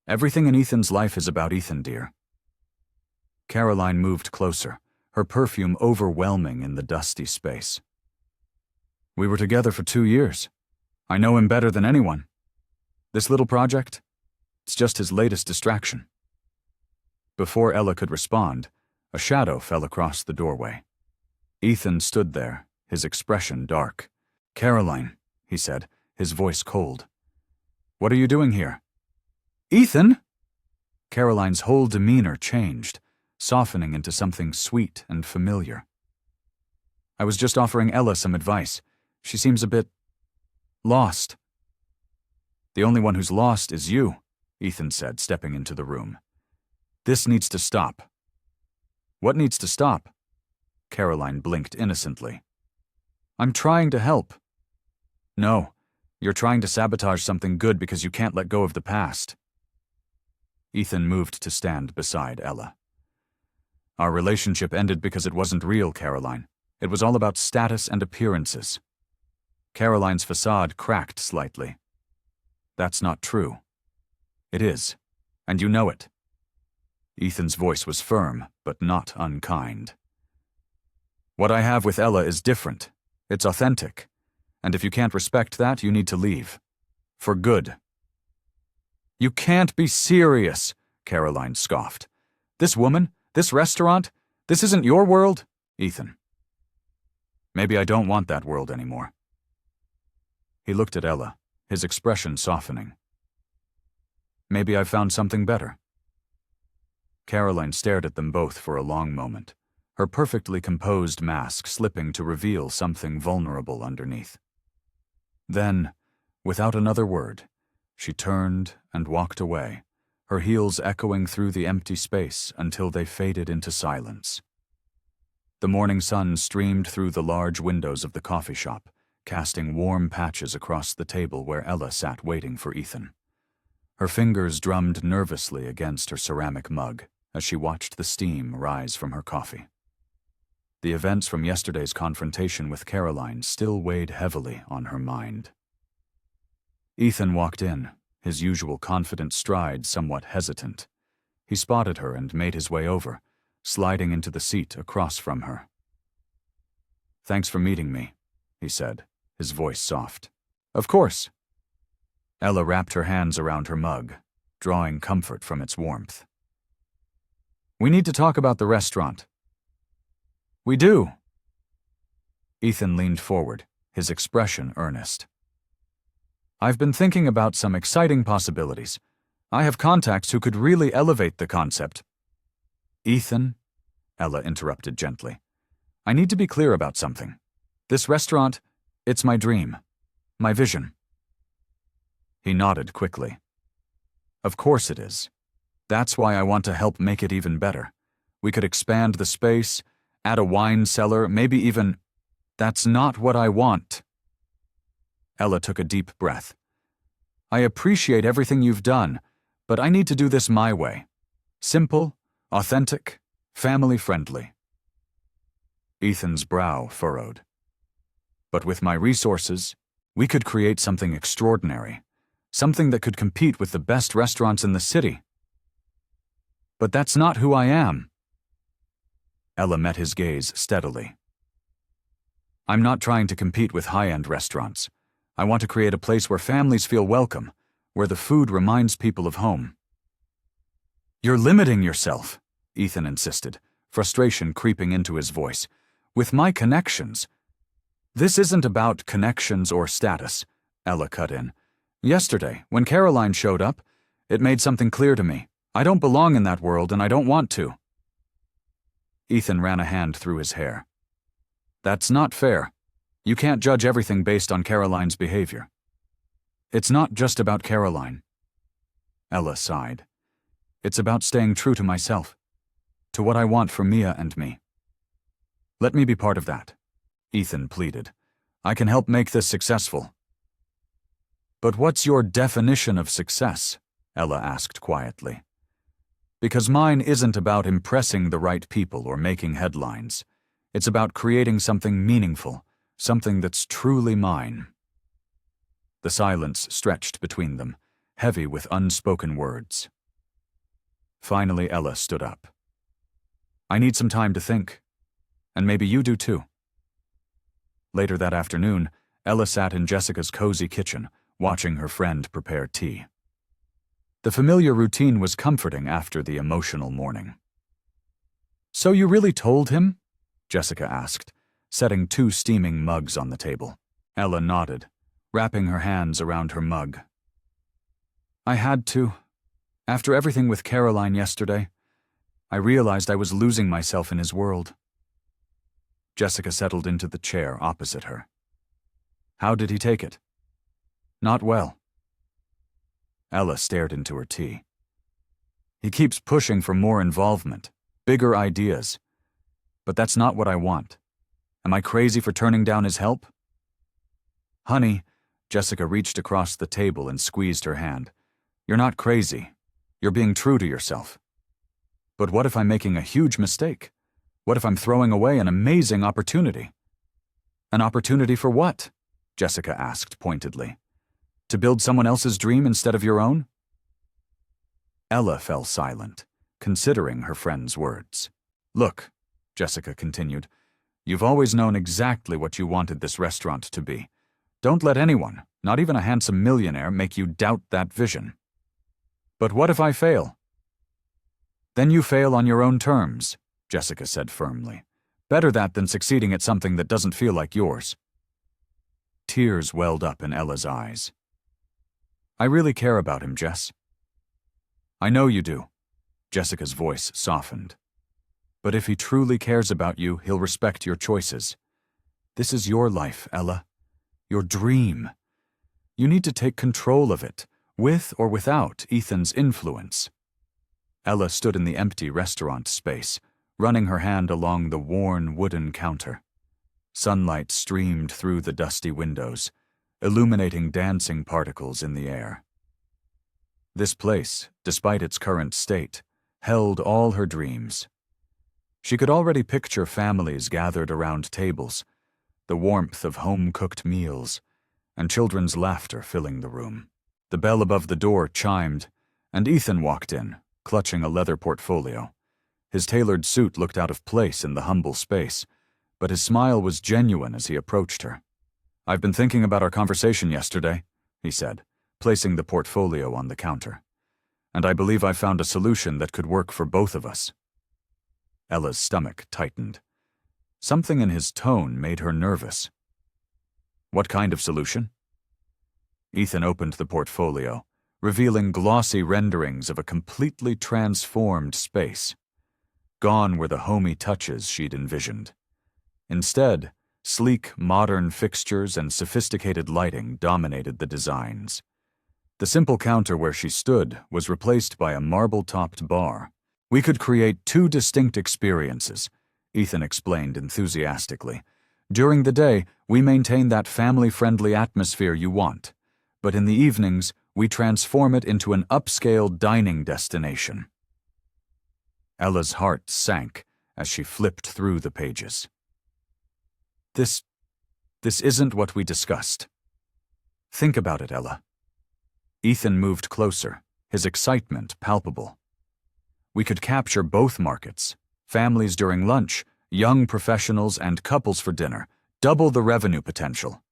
"Everything in Ethan's life is about Ethan, dear." Caroline moved closer, her perfume overwhelming in the dusty space. "We were together for 2 years. I know him better than anyone. This little project? It's just his latest distraction." Before Ella could respond, a shadow fell across the doorway. Ethan stood there, his expression dark. "Caroline," he said, his voice cold. "What are you doing here?" "Ethan?" Caroline's whole demeanor changed, softening into something sweet and familiar. "I was just offering Ella some advice. She seems a bit lost." "The only one who's lost is you," Ethan said, stepping into the room. "This needs to stop." "What needs to stop?" Caroline blinked innocently. "I'm trying to help." "No, you're trying to sabotage something good because you can't let go of the past." Ethan moved to stand beside Ella. "Our relationship ended because it wasn't real, Caroline. It was all about status and appearances." Caroline's facade cracked slightly. "That's not true." "It is, and you know it." Ethan's voice was firm, but not unkind. "What I have with Ella is different. It's authentic. And if you can't respect that, you need to leave. For good." "You can't be serious," Caroline scoffed. "This woman, this restaurant, this isn't your world?" "Ethan, maybe I don't want that world anymore." He looked at Ella, his expression softening. "Maybe I've found something better." Caroline stared at them both for a long moment, her perfectly composed mask slipping to reveal something vulnerable underneath. Then, without another word, she turned and walked away, her heels echoing through the empty space until they faded into silence. The morning sun streamed through the large windows of the coffee shop, casting warm patches across the table where Ella sat waiting for Ethan. Her fingers drummed nervously against her ceramic mug as she watched the steam rise from her coffee. The events from yesterday's confrontation with Caroline still weighed heavily on her mind. Ethan walked in, his usual confident stride somewhat hesitant. He spotted her and made his way over, sliding into the seat across from her. "Thanks for meeting me," he said, his voice soft. "Of course." Ella wrapped her hands around her mug, drawing comfort from its warmth. We need to talk about the restaurant. We do. Ethan leaned forward, his expression earnest. I've been thinking about some exciting possibilities. I have contacts who could really elevate the concept. Ethan, Ella interrupted gently, I need to be clear about something. This restaurant, it's my dream, my vision. He nodded quickly. Of course it is. That's why I want to help make it even better. We could expand the space, add a wine cellar, maybe even... That's not what I want. Ella took a deep breath. I appreciate everything you've done, but I need to do this my way. Simple, authentic, family-friendly. Ethan's brow furrowed. But with my resources, we could create something extraordinary, something that could compete with the best restaurants in the city. But that's not who I am. Ella met his gaze steadily. I'm not trying to compete with high-end restaurants. I want to create a place where families feel welcome, where the food reminds people of home. You're limiting yourself, Ethan insisted, frustration creeping into his voice. With my connections. This isn't about connections or status, Ella cut in. Yesterday, when Caroline showed up, it made something clear to me. I don't belong in that world and I don't want to. Ethan ran a hand through his hair. That's not fair. You can't judge everything based on Caroline's behavior. It's not just about Caroline. Ella sighed. It's about staying true to myself, to what I want for Mia and me. Let me be part of that, Ethan pleaded. I can help make this successful. But what's your definition of success? Ella asked quietly. Because mine isn't about impressing the right people or making headlines. It's about creating something meaningful, something that's truly mine. The silence stretched between them, heavy with unspoken words. Finally, Ella stood up. I need some time to think. And maybe you do too. Later that afternoon, Ella sat in Jessica's cozy kitchen, watching her friend prepare tea. The familiar routine was comforting after the emotional morning. So you really told him? Jessica asked, setting 2 steaming mugs on the table. Ella nodded, wrapping her hands around her mug. I had to. After everything with Caroline yesterday, I realized I was losing myself in his world. Jessica settled into the chair opposite her. How did he take it? Not well. Ella stared into her tea. He keeps pushing for more involvement, bigger ideas. But that's not what I want. Am I crazy for turning down his help? Honey, Jessica reached across the table and squeezed her hand. You're not crazy. You're being true to yourself. But what if I'm making a huge mistake? What if I'm throwing away an amazing opportunity? An opportunity for what? Jessica asked pointedly. To build someone else's dream instead of your own? Ella fell silent, considering her friend's words. Look, Jessica continued, you've always known exactly what you wanted this restaurant to be. Don't let anyone, not even a handsome millionaire, make you doubt that vision. But what if I fail? Then you fail on your own terms, Jessica said firmly. Better that than succeeding at something that doesn't feel like yours. Tears welled up in Ella's eyes. I really care about him, Jess. I know you do. Jessica's voice softened. But if he truly cares about you, he'll respect your choices. This is your life, Ella. Your dream. You need to take control of it, with or without Ethan's influence. Ella stood in the empty restaurant space, running her hand along the worn wooden counter. Sunlight streamed through the dusty windows, illuminating dancing particles in the air. This place, despite its current state, held all her dreams. She could already picture families gathered around tables, the warmth of home-cooked meals, and children's laughter filling the room. The bell above the door chimed, and Ethan walked in, clutching a leather portfolio. His tailored suit looked out of place in the humble space, but his smile was genuine as he approached her. I've been thinking about our conversation yesterday, he said, placing the portfolio on the counter. And I believe I've found a solution that could work for both of us. Ella's stomach tightened. Something in his tone made her nervous. What kind of solution? Ethan opened the portfolio, revealing glossy renderings of a completely transformed space. Gone were the homey touches she'd envisioned. Instead, sleek, modern fixtures and sophisticated lighting dominated the designs. The simple counter where she stood was replaced by a marble-topped bar. We could create two distinct experiences, Ethan explained enthusiastically. During the day, we maintain that family-friendly atmosphere you want, but in the evenings, we transform it into an upscale dining destination. Ella's heart sank as she flipped through the pages. This isn't what we discussed. Think about it, Ella. Ethan moved closer, his excitement palpable. We could capture both markets, families during lunch, young professionals and couples for dinner, double the revenue potential.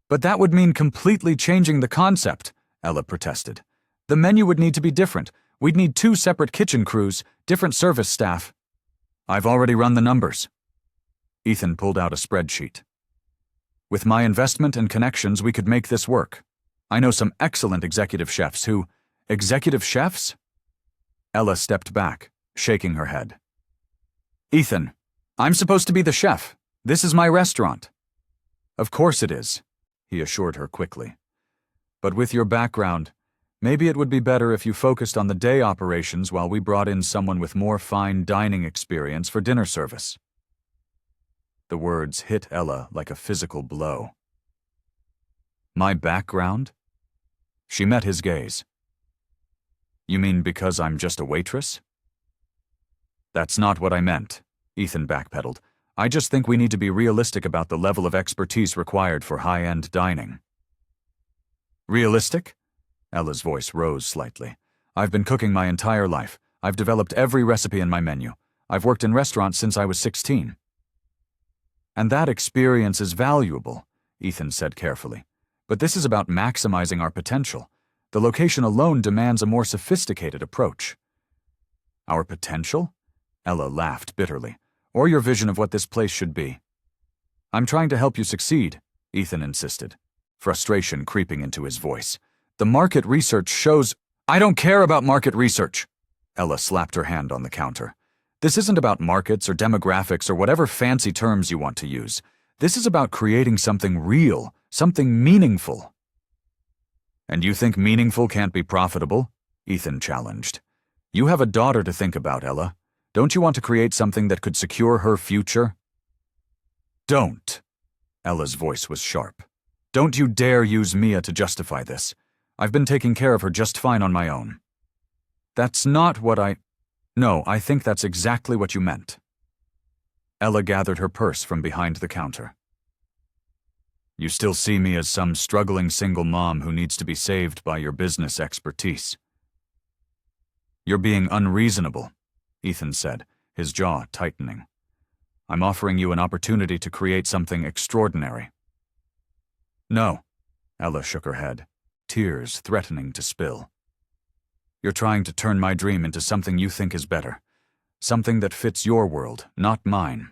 But that would mean completely changing the concept, Ella protested. The menu would need to be different. We'd need 2 separate kitchen crews, different service staff. I've already run the numbers. Ethan pulled out a spreadsheet. With my investment and connections, we could make this work. I know some excellent executive chefs who... Executive chefs? Ella stepped back, shaking her head. Ethan, I'm supposed to be the chef. This is my restaurant. Of course it is, he assured her quickly. But with your background, maybe it would be better if you focused on the day operations while we brought in someone with more fine dining experience for dinner service. The words hit Ella like a physical blow. My background? She met his gaze. You mean because I'm just a waitress? That's not what I meant, Ethan backpedaled. I just think we need to be realistic about the level of expertise required for high-end dining. Realistic? Ella's voice rose slightly. I've been cooking my entire life. I've developed every recipe in my menu. I've worked in restaurants since I was 16. And that experience is valuable, Ethan said carefully. But this is about maximizing our potential. The location alone demands a more sophisticated approach. Our potential? Ella laughed bitterly. Or your vision of what this place should be. I'm trying to help you succeed, Ethan insisted, frustration creeping into his voice. The market research shows... I don't care about market research. Ella slapped her hand on the counter. This isn't about markets or demographics or whatever fancy terms you want to use. This is about creating something real, something meaningful. And you think meaningful can't be profitable? Ethan challenged. You have a daughter to think about, Ella. Don't you want to create something that could secure her future? Don't. Ella's voice was sharp. Don't you dare use Mia to justify this. I've been taking care of her just fine on my own. That's not what I... No, I think that's exactly what you meant. Ella gathered her purse from behind the counter. You still see me as some struggling single mom who needs to be saved by your business expertise. You're being unreasonable, Ethan said, his jaw tightening. I'm offering you an opportunity to create something extraordinary. No, Ella shook her head, tears threatening to spill. You're trying to turn my dream into something you think is better, something that fits your world, not mine.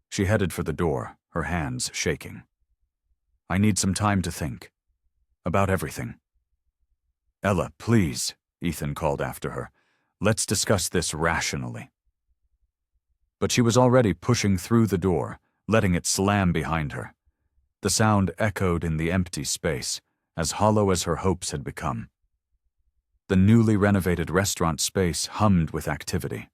She headed for the door, her hands shaking. I need some time to think. About everything. Ella, please, Ethan called after her. Let's discuss this rationally. But she was already pushing through the door, letting it slam behind her. The sound echoed in the empty space, as hollow as her hopes had become. The newly renovated restaurant space hummed with activity.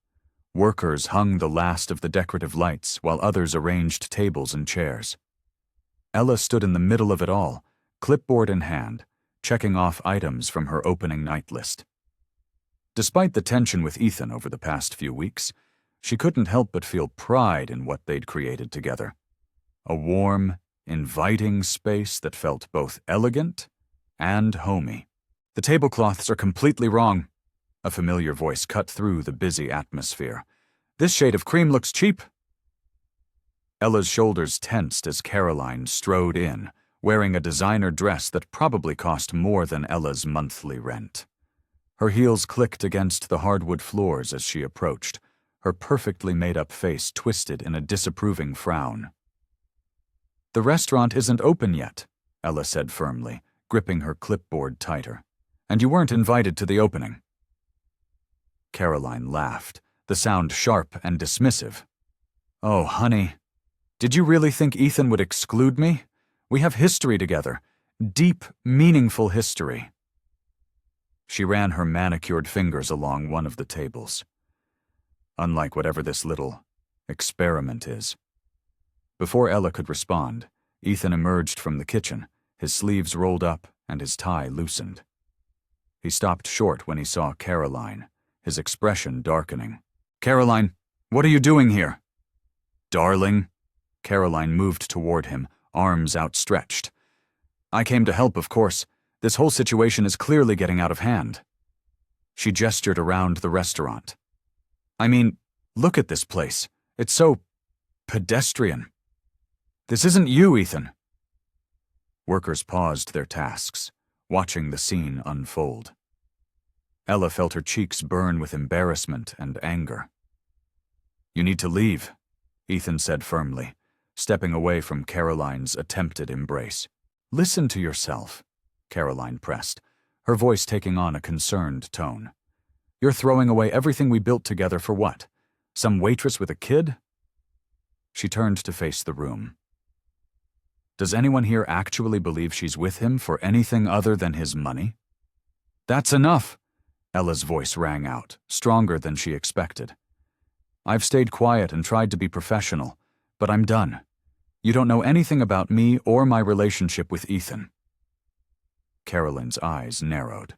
Workers hung the last of the decorative lights while others arranged tables and chairs. Ella stood in the middle of it all, clipboard in hand, checking off items from her opening night list. Despite the tension with Ethan over the past few weeks, she couldn't help but feel pride in what they'd created together. A warm, inviting space that felt both elegant and homey. The tablecloths are completely wrong. A familiar voice cut through the busy atmosphere. This shade of cream looks cheap. Ella's shoulders tensed as Caroline strode in, wearing a designer dress that probably cost more than Ella's monthly rent. Her heels clicked against the hardwood floors as she approached, her perfectly made-up face twisted in a disapproving frown. "The restaurant isn't open yet," Ella said firmly, gripping her clipboard tighter. "And you weren't invited to the opening." Caroline laughed, the sound sharp and dismissive. "Oh, honey, did you really think Ethan would exclude me? We have history together. Deep, meaningful history." She ran her manicured fingers along one of the tables. "Unlike whatever this little experiment is." Before Ella could respond, Ethan emerged from the kitchen, his sleeves rolled up and his tie loosened. He stopped short when he saw Caroline, his expression darkening. "Caroline, what are you doing here?" "Darling." Caroline moved toward him, arms outstretched. "I came to help, of course. This whole situation is clearly getting out of hand." She gestured around the restaurant. "I mean, look at this place. It's so pedestrian. This isn't you, Ethan." Workers paused their tasks, watching the scene unfold. Ella felt her cheeks burn with embarrassment and anger. "You need to leave," Ethan said firmly, stepping away from Caroline's attempted embrace. "Listen to yourself," Caroline pressed, her voice taking on a concerned tone. "You're throwing away everything we built together for what? Some waitress with a kid?" She turned to face the room. "Does anyone here actually believe she's with him for anything other than his money?" "That's enough," Ella's voice rang out, stronger than she expected. "I've stayed quiet and tried to be professional, but I'm done. You don't know anything about me or my relationship with Ethan." Caroline's eyes narrowed.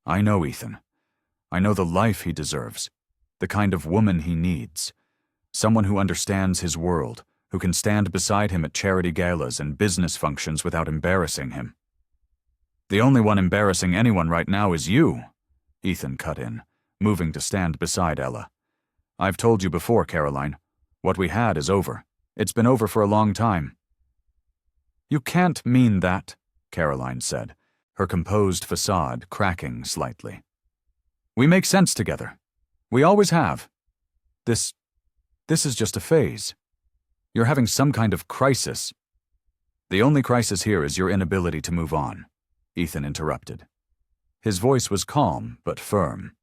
"I know Ethan. I know the life he deserves, the kind of woman he needs. Someone who understands his world, who can stand beside him at charity galas and business functions without embarrassing him." "The only one embarrassing anyone right now is you," Ethan cut in, moving to stand beside Ella. "I've told you before, Caroline. What we had is over. It's been over for a long time." "You can't mean that," Caroline said, her composed facade cracking slightly. "We make sense together. We always have. This is just a phase. You're having some kind of crisis." "The only crisis here is your inability to move on," Ethan interrupted. His voice was calm but firm.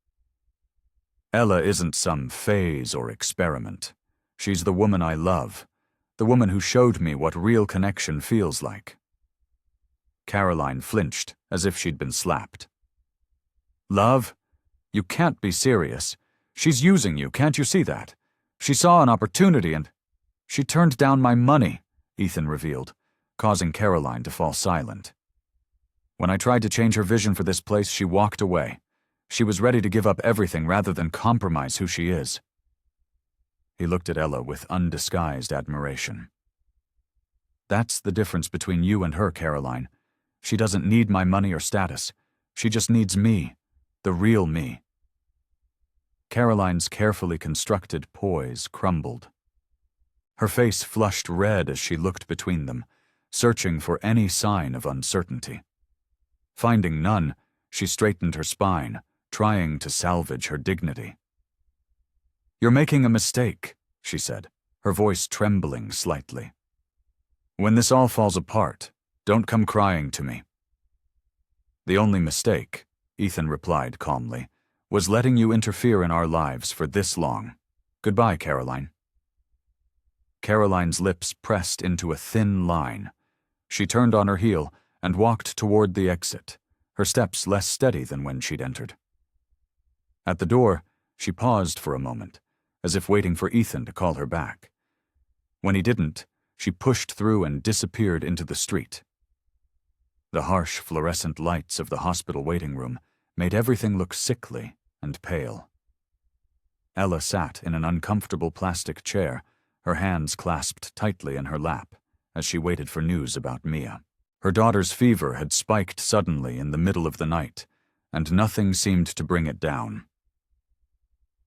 "Ella isn't some phase or experiment. She's the woman I love, the woman who showed me what real connection feels like." Caroline flinched, as if she'd been slapped. "Love? You can't be serious. She's using you, can't you see that? She saw an opportunity and—" "She turned down my money," Ethan revealed, causing Caroline to fall silent. "When I tried to change her vision for this place, she walked away. She was ready to give up everything rather than compromise who she is." He looked at Ella with undisguised admiration. "That's the difference between you and her, Caroline. She doesn't need my money or status. She just needs me, the real me." Caroline's carefully constructed poise crumbled. Her face flushed red as she looked between them, searching for any sign of uncertainty. Finding none, she straightened her spine, trying to salvage her dignity. "You're making a mistake," she said, her voice trembling slightly. "When this all falls apart, don't come crying to me." "The only mistake," Ethan replied calmly, "was letting you interfere in our lives for this long. Goodbye, Caroline." Caroline's lips pressed into a thin line. She turned on her heel and walked toward the exit, her steps less steady than when she'd entered. At the door, she paused for a moment, as if waiting for Ethan to call her back. When he didn't, she pushed through and disappeared into the street. The harsh fluorescent lights of the hospital waiting room made everything look sickly and pale. Ella sat in an uncomfortable plastic chair, her hands clasped tightly in her lap, as she waited for news about Mia. Her daughter's fever had spiked suddenly in the middle of the night, and nothing seemed to bring it down.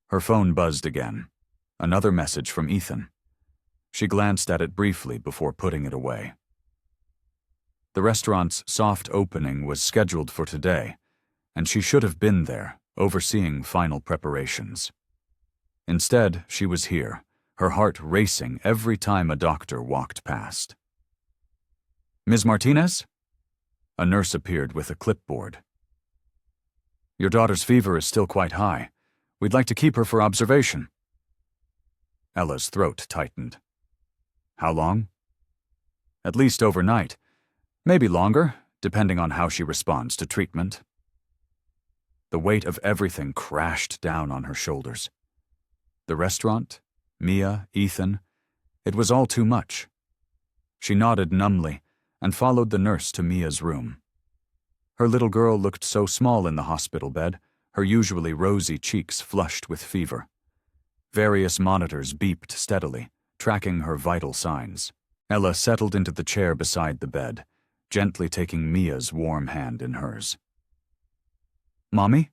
Her phone buzzed again. Another message from Ethan. She glanced at it briefly before putting it away. The restaurant's soft opening was scheduled for today, and she should have been there, overseeing final preparations. Instead, she was here, her heart racing every time a doctor walked past. "Ms. Martinez?" A nurse appeared with a clipboard. "Your daughter's fever is still quite high. We'd like to keep her for observation." Ella's throat tightened. "How long?" "At least overnight. Maybe longer, depending on how she responds to treatment." The weight of everything crashed down on her shoulders. The restaurant, Mia, Ethan, it was all too much. She nodded numbly and followed the nurse to Mia's room. Her little girl looked so small in the hospital bed, her usually rosy cheeks flushed with fever. Various monitors beeped steadily, tracking her vital signs. Ella settled into the chair beside the bed, gently taking Mia's warm hand in hers. "Mommy?"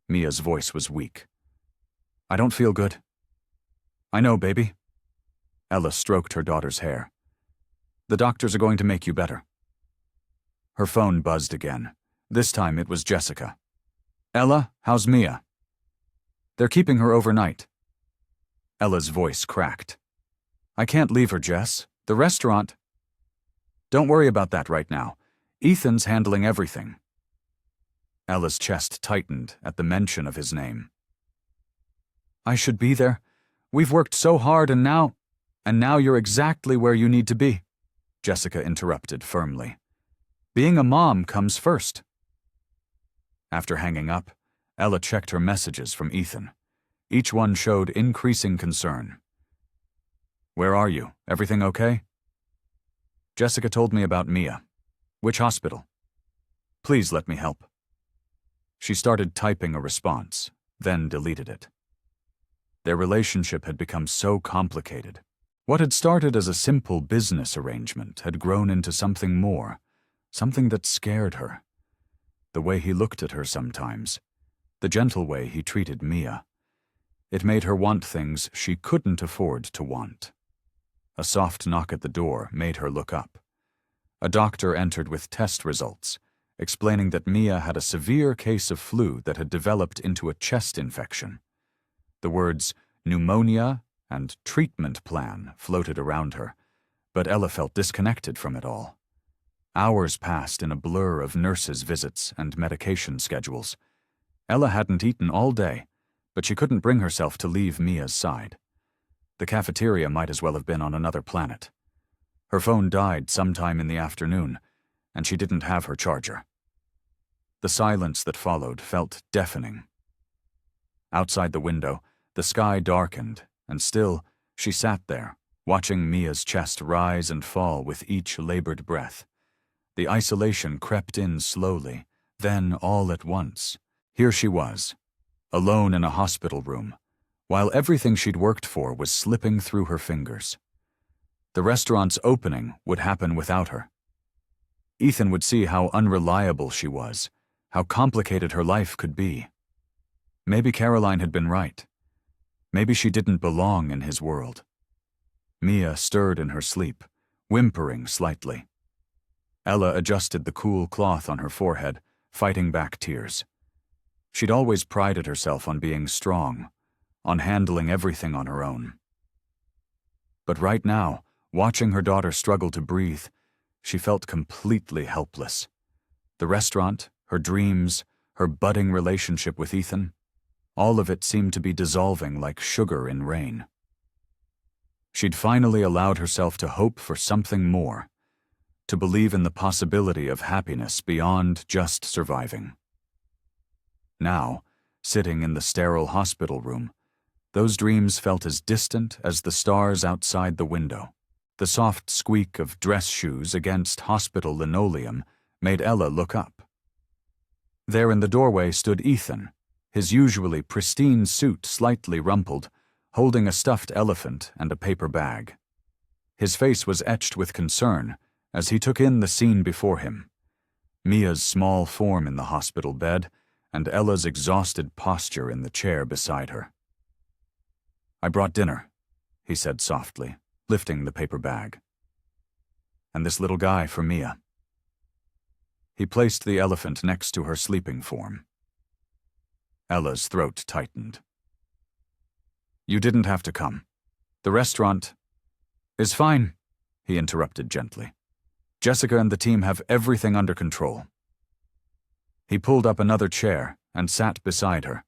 Mia's voice was weak. "I don't feel good." "I know, baby." Ella stroked her daughter's hair. "The doctors are going to make you better." Her phone buzzed again. This time it was Jessica. "Ella, how's Mia?" "They're keeping her overnight." Ella's voice cracked. "I can't leave her, Jess. The restaurant—" "Don't worry about that right now. Ethan's handling everything." Ella's chest tightened at the mention of his name. "I should be there. We've worked so hard and now you're exactly where you need to be," Jessica interrupted firmly. "Being a mom comes first." After hanging up, Ella checked her messages from Ethan. Each one showed increasing concern. "Where are you? Everything okay?" "Jessica told me about Mia. Which hospital? Please let me help." She started typing a response, then deleted it. Their relationship had become so complicated. What had started as a simple business arrangement had grown into something more, something that scared her. The way he looked at her sometimes, the gentle way he treated Mia. It made her want things she couldn't afford to want. A soft knock at the door made her look up. A doctor entered with test results, explaining that Mia had a severe case of flu that had developed into a chest infection. The words pneumonia and treatment plan floated around her, but Ella felt disconnected from it all. Hours passed in a blur of nurses' visits and medication schedules. Ella hadn't eaten all day, but she couldn't bring herself to leave Mia's side. The cafeteria might as well have been on another planet. Her phone died sometime in the afternoon, and she didn't have her charger. The silence that followed felt deafening. Outside the window, the sky darkened, and still, she sat there, watching Mia's chest rise and fall with each labored breath. The isolation crept in slowly, then all at once. Here she was, alone in a hospital room, while everything she'd worked for was slipping through her fingers. The restaurant's opening would happen without her. Ethan would see how unreliable she was, how complicated her life could be. Maybe Caroline had been right. Maybe she didn't belong in his world. Mia stirred in her sleep, whimpering slightly. Ella adjusted the cool cloth on her forehead, fighting back tears. She'd always prided herself on being strong, on handling everything on her own. But right now, watching her daughter struggle to breathe, she felt completely helpless. The restaurant, her dreams, her budding relationship with Ethan, all of it seemed to be dissolving like sugar in rain. She'd finally allowed herself to hope for something more, to believe in the possibility of happiness beyond just surviving. Now, sitting in the sterile hospital room, those dreams felt as distant as the stars outside the window. The soft squeak of dress shoes against hospital linoleum made Ella look up. There in the doorway stood Ethan, his usually pristine suit slightly rumpled, holding a stuffed elephant and a paper bag. His face was etched with concern as he took in the scene before him. Mia's small form in the hospital bed and Ella's exhausted posture in the chair beside her. "I brought dinner," he said softly, lifting the paper bag. "And this little guy for Mia." He placed the elephant next to her sleeping form. Ella's throat tightened. You didn't have to come. The restaurant is fine, he interrupted gently. Jessica and the team have everything under control. He pulled up another chair and sat beside her,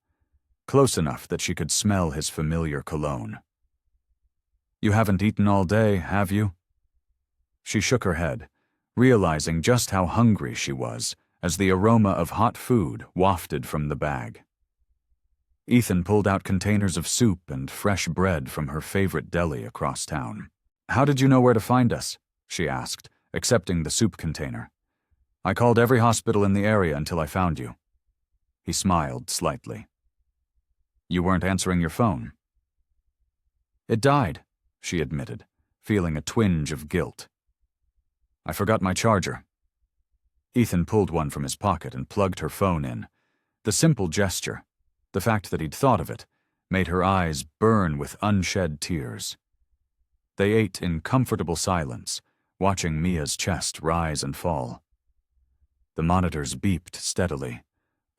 close enough that she could smell his familiar cologne. You haven't eaten all day, have you? She shook her head, realizing just how hungry she was as the aroma of hot food wafted from the bag. Ethan pulled out containers of soup and fresh bread from her favorite deli across town. How did you know where to find us? She asked, accepting the soup container. I called every hospital in the area until I found you. He smiled slightly. You weren't answering your phone. It died, she admitted, feeling a twinge of guilt. I forgot my charger. Ethan pulled one from his pocket and plugged her phone in. The simple gesture, the fact that he'd thought of it, made her eyes burn with unshed tears. They ate in comfortable silence, watching Mia's chest rise and fall. The monitors beeped steadily,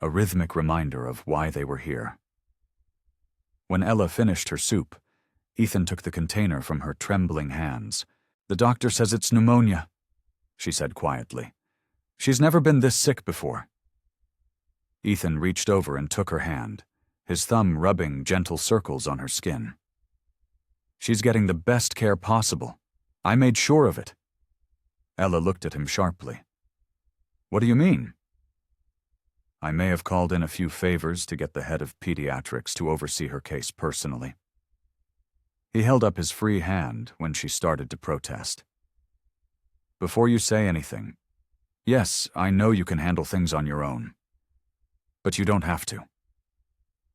a rhythmic reminder of why they were here. When Ella finished her soup, Ethan took the container from her trembling hands. The doctor says it's pneumonia, she said quietly. She's never been this sick before. Ethan reached over and took her hand, his thumb rubbing gentle circles on her skin. She's getting the best care possible. I made sure of it. Ella looked at him sharply. What do you mean? I may have called in a few favors to get the head of pediatrics to oversee her case personally. He held up his free hand when she started to protest. Before you say anything, yes, I know you can handle things on your own. But you don't have to.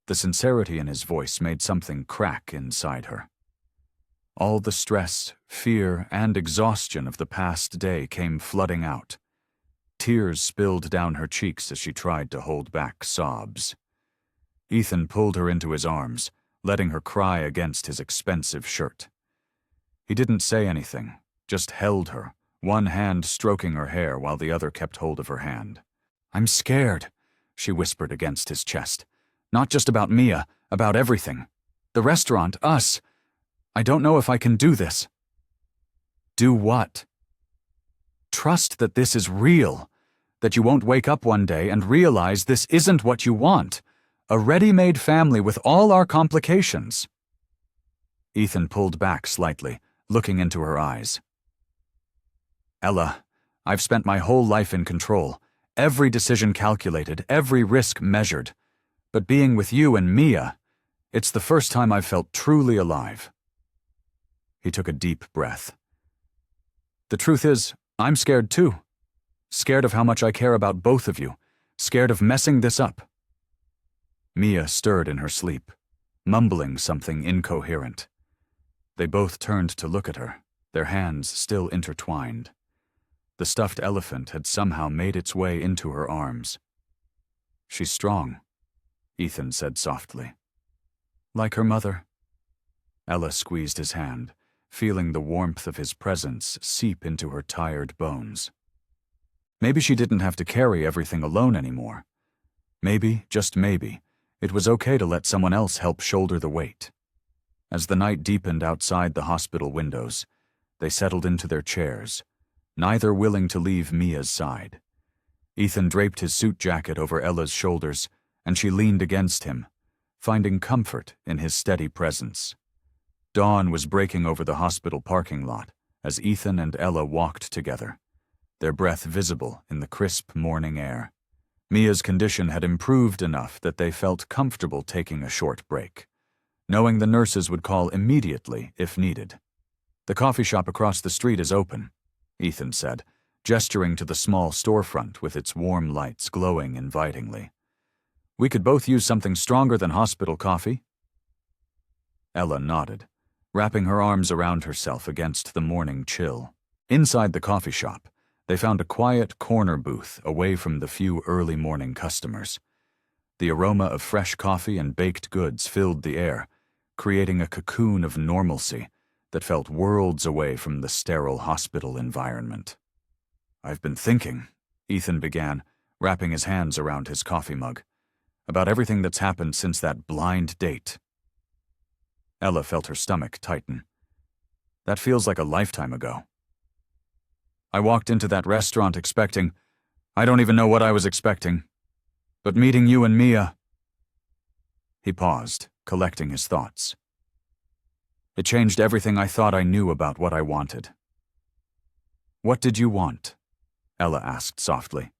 The sincerity in his voice made something crack inside her. All the stress, fear, and exhaustion of the past day came flooding out. Tears spilled down her cheeks as she tried to hold back sobs. Ethan pulled her into his arms, letting her cry against his expensive shirt. He didn't say anything, just held her, one hand stroking her hair while the other kept hold of her hand. I'm scared, she whispered against his chest. Not just about Mia, about everything. The restaurant, us. I don't know if I can do this. Do what? Trust that this is real, that you won't wake up one day and realize this isn't what you want, a ready-made family with all our complications. Ethan pulled back slightly, looking into her eyes. Ella, I've spent my whole life in control, every decision calculated, every risk measured. But being with you and Mia, it's the first time I've felt truly alive. He took a deep breath. The truth is, I'm scared too. Scared of how much I care about both of you. Scared of messing this up. Mia stirred in her sleep, mumbling something incoherent. They both turned to look at her, their hands still intertwined. The stuffed elephant had somehow made its way into her arms. She's strong, Ethan said softly. Like her mother. Ella squeezed his hand, feeling the warmth of his presence seep into her tired bones. Maybe she didn't have to carry everything alone anymore. Maybe, just maybe, it was okay to let someone else help shoulder the weight. As the night deepened outside the hospital windows, they settled into their chairs, neither willing to leave Mia's side. Ethan draped his suit jacket over Ella's shoulders, and she leaned against him, finding comfort in his steady presence. Dawn was breaking over the hospital parking lot as Ethan and Ella walked together, their breath visible in the crisp morning air. Mia's condition had improved enough that they felt comfortable taking a short break, knowing the nurses would call immediately if needed. The coffee shop across the street is open, Ethan said, gesturing to the small storefront with its warm lights glowing invitingly. We could both use something stronger than hospital coffee. Ella nodded, wrapping her arms around herself against the morning chill. Inside the coffee shop, they found a quiet corner booth away from the few early morning customers. The aroma of fresh coffee and baked goods filled the air, creating a cocoon of normalcy that felt worlds away from the sterile hospital environment. I've been thinking, Ethan began, wrapping his hands around his coffee mug, about everything that's happened since that blind date. Ella felt her stomach tighten. That feels like a lifetime ago. I walked into that restaurant expecting, I don't even know what I was expecting, but meeting you and Mia. He paused, collecting his thoughts. It changed everything I thought I knew about what I wanted. What did you want? Ella asked softly.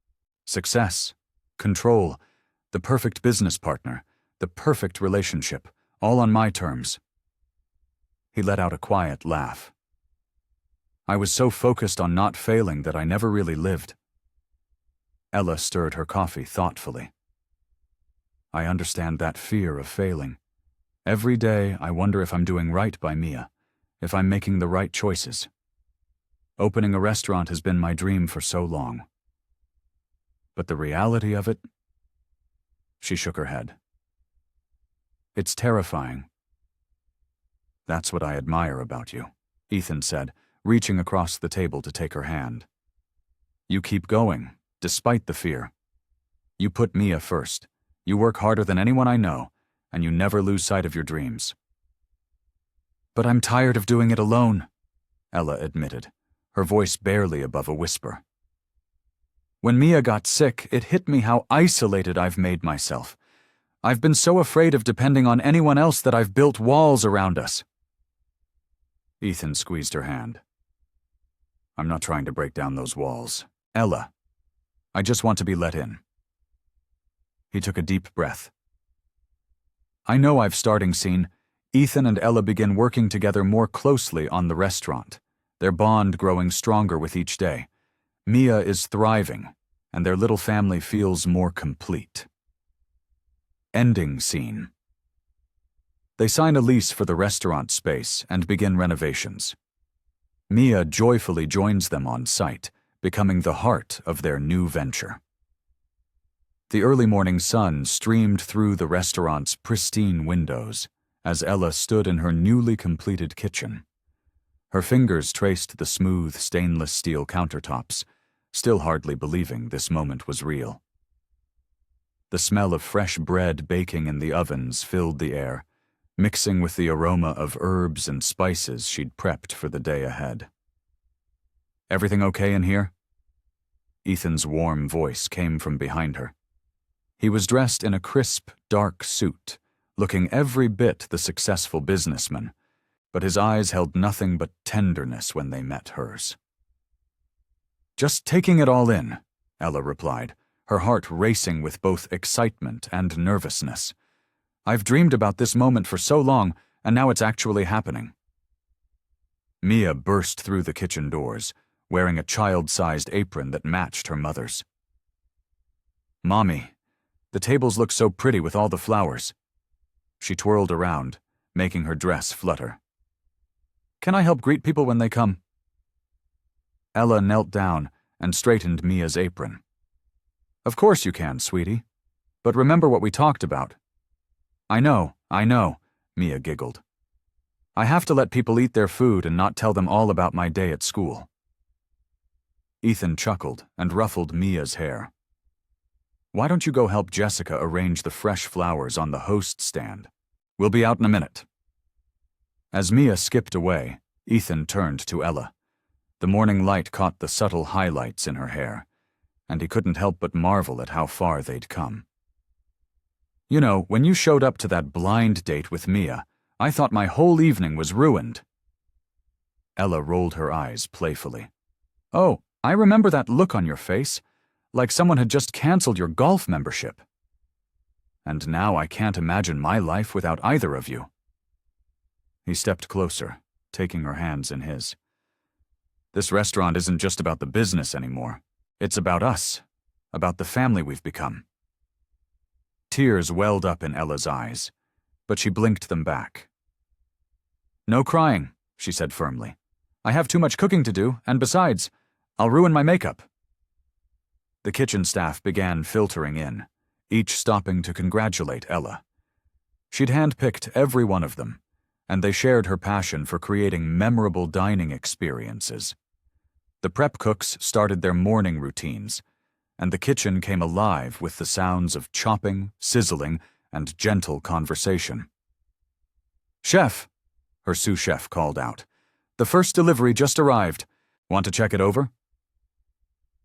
Success, control, the perfect business partner, the perfect relationship, all on my terms. He let out a quiet laugh. I was so focused on not failing that I never really lived. Ella stirred her coffee thoughtfully. I understand that fear of failing. Every day I wonder if I'm doing right by Mia, if I'm making the right choices. Opening a restaurant has been my dream for so long. But the reality of it? She shook her head. It's terrifying. That's what I admire about you, Ethan said, reaching across the table to take her hand. You keep going, despite the fear. You put Mia first. You work harder than anyone I know, and you never lose sight of your dreams. But I'm tired of doing it alone, Ella admitted, her voice barely above a whisper. When Mia got sick, it hit me how isolated I've made myself. I've been so afraid of depending on anyone else that I've built walls around us. Ethan squeezed her hand. I'm not trying to break down those walls. Ella, I just want to be let in. He took a deep breath. I know I've starting scene. Ethan and Ella begin working together more closely on the restaurant, their bond growing stronger with each day. Mia is thriving, and their little family feels more complete. Ending scene. They sign a lease for the restaurant space and begin renovations. Mia joyfully joins them on site, becoming the heart of their new venture. The early morning sun streamed through the restaurant's pristine windows as Ella stood in her newly completed kitchen. Her fingers traced the smooth stainless steel countertops, still hardly believing this moment was real. The smell of fresh bread baking in the ovens filled the air, mixing with the aroma of herbs and spices she'd prepped for the day ahead. Everything okay in here? Ethan's warm voice came from behind her. He was dressed in a crisp, dark suit, looking every bit the successful businessman, but his eyes held nothing but tenderness when they met hers. Just taking it all in, Ella replied, her heart racing with both excitement and nervousness. I've dreamed about this moment for so long, and now it's actually happening. Mia burst through the kitchen doors, wearing a child-sized apron that matched her mother's. Mommy, the tables look so pretty with all the flowers. She twirled around, making her dress flutter. Can I help greet people when they come? Ella knelt down and straightened Mia's apron. Of course you can, sweetie. But remember what we talked about. I know, Mia giggled. I have to let people eat their food and not tell them all about my day at school. Ethan chuckled and ruffled Mia's hair. Why don't you go help Jessica arrange the fresh flowers on the host stand? We'll be out in a minute. As Mia skipped away, Ethan turned to Ella. The morning light caught the subtle highlights in her hair, and he couldn't help but marvel at how far they'd come. You know, when you showed up to that blind date with Mia, I thought my whole evening was ruined. Ella rolled her eyes playfully. Oh, I remember that look on your face, like someone had just canceled your golf membership. And now I can't imagine my life without either of you. He stepped closer, taking her hands in his. This restaurant isn't just about the business anymore. It's about us, about the family we've become. Tears welled up in Ella's eyes, but she blinked them back. No crying, she said firmly. I have too much cooking to do, and besides, I'll ruin my makeup. The kitchen staff began filtering in, each stopping to congratulate Ella. She'd handpicked every one of them, and they shared her passion for creating memorable dining experiences. The prep cooks started their morning routines, and the kitchen came alive with the sounds of chopping, sizzling, and gentle conversation. Chef, her sous chef called out. "The first delivery just arrived. Want to check it over?"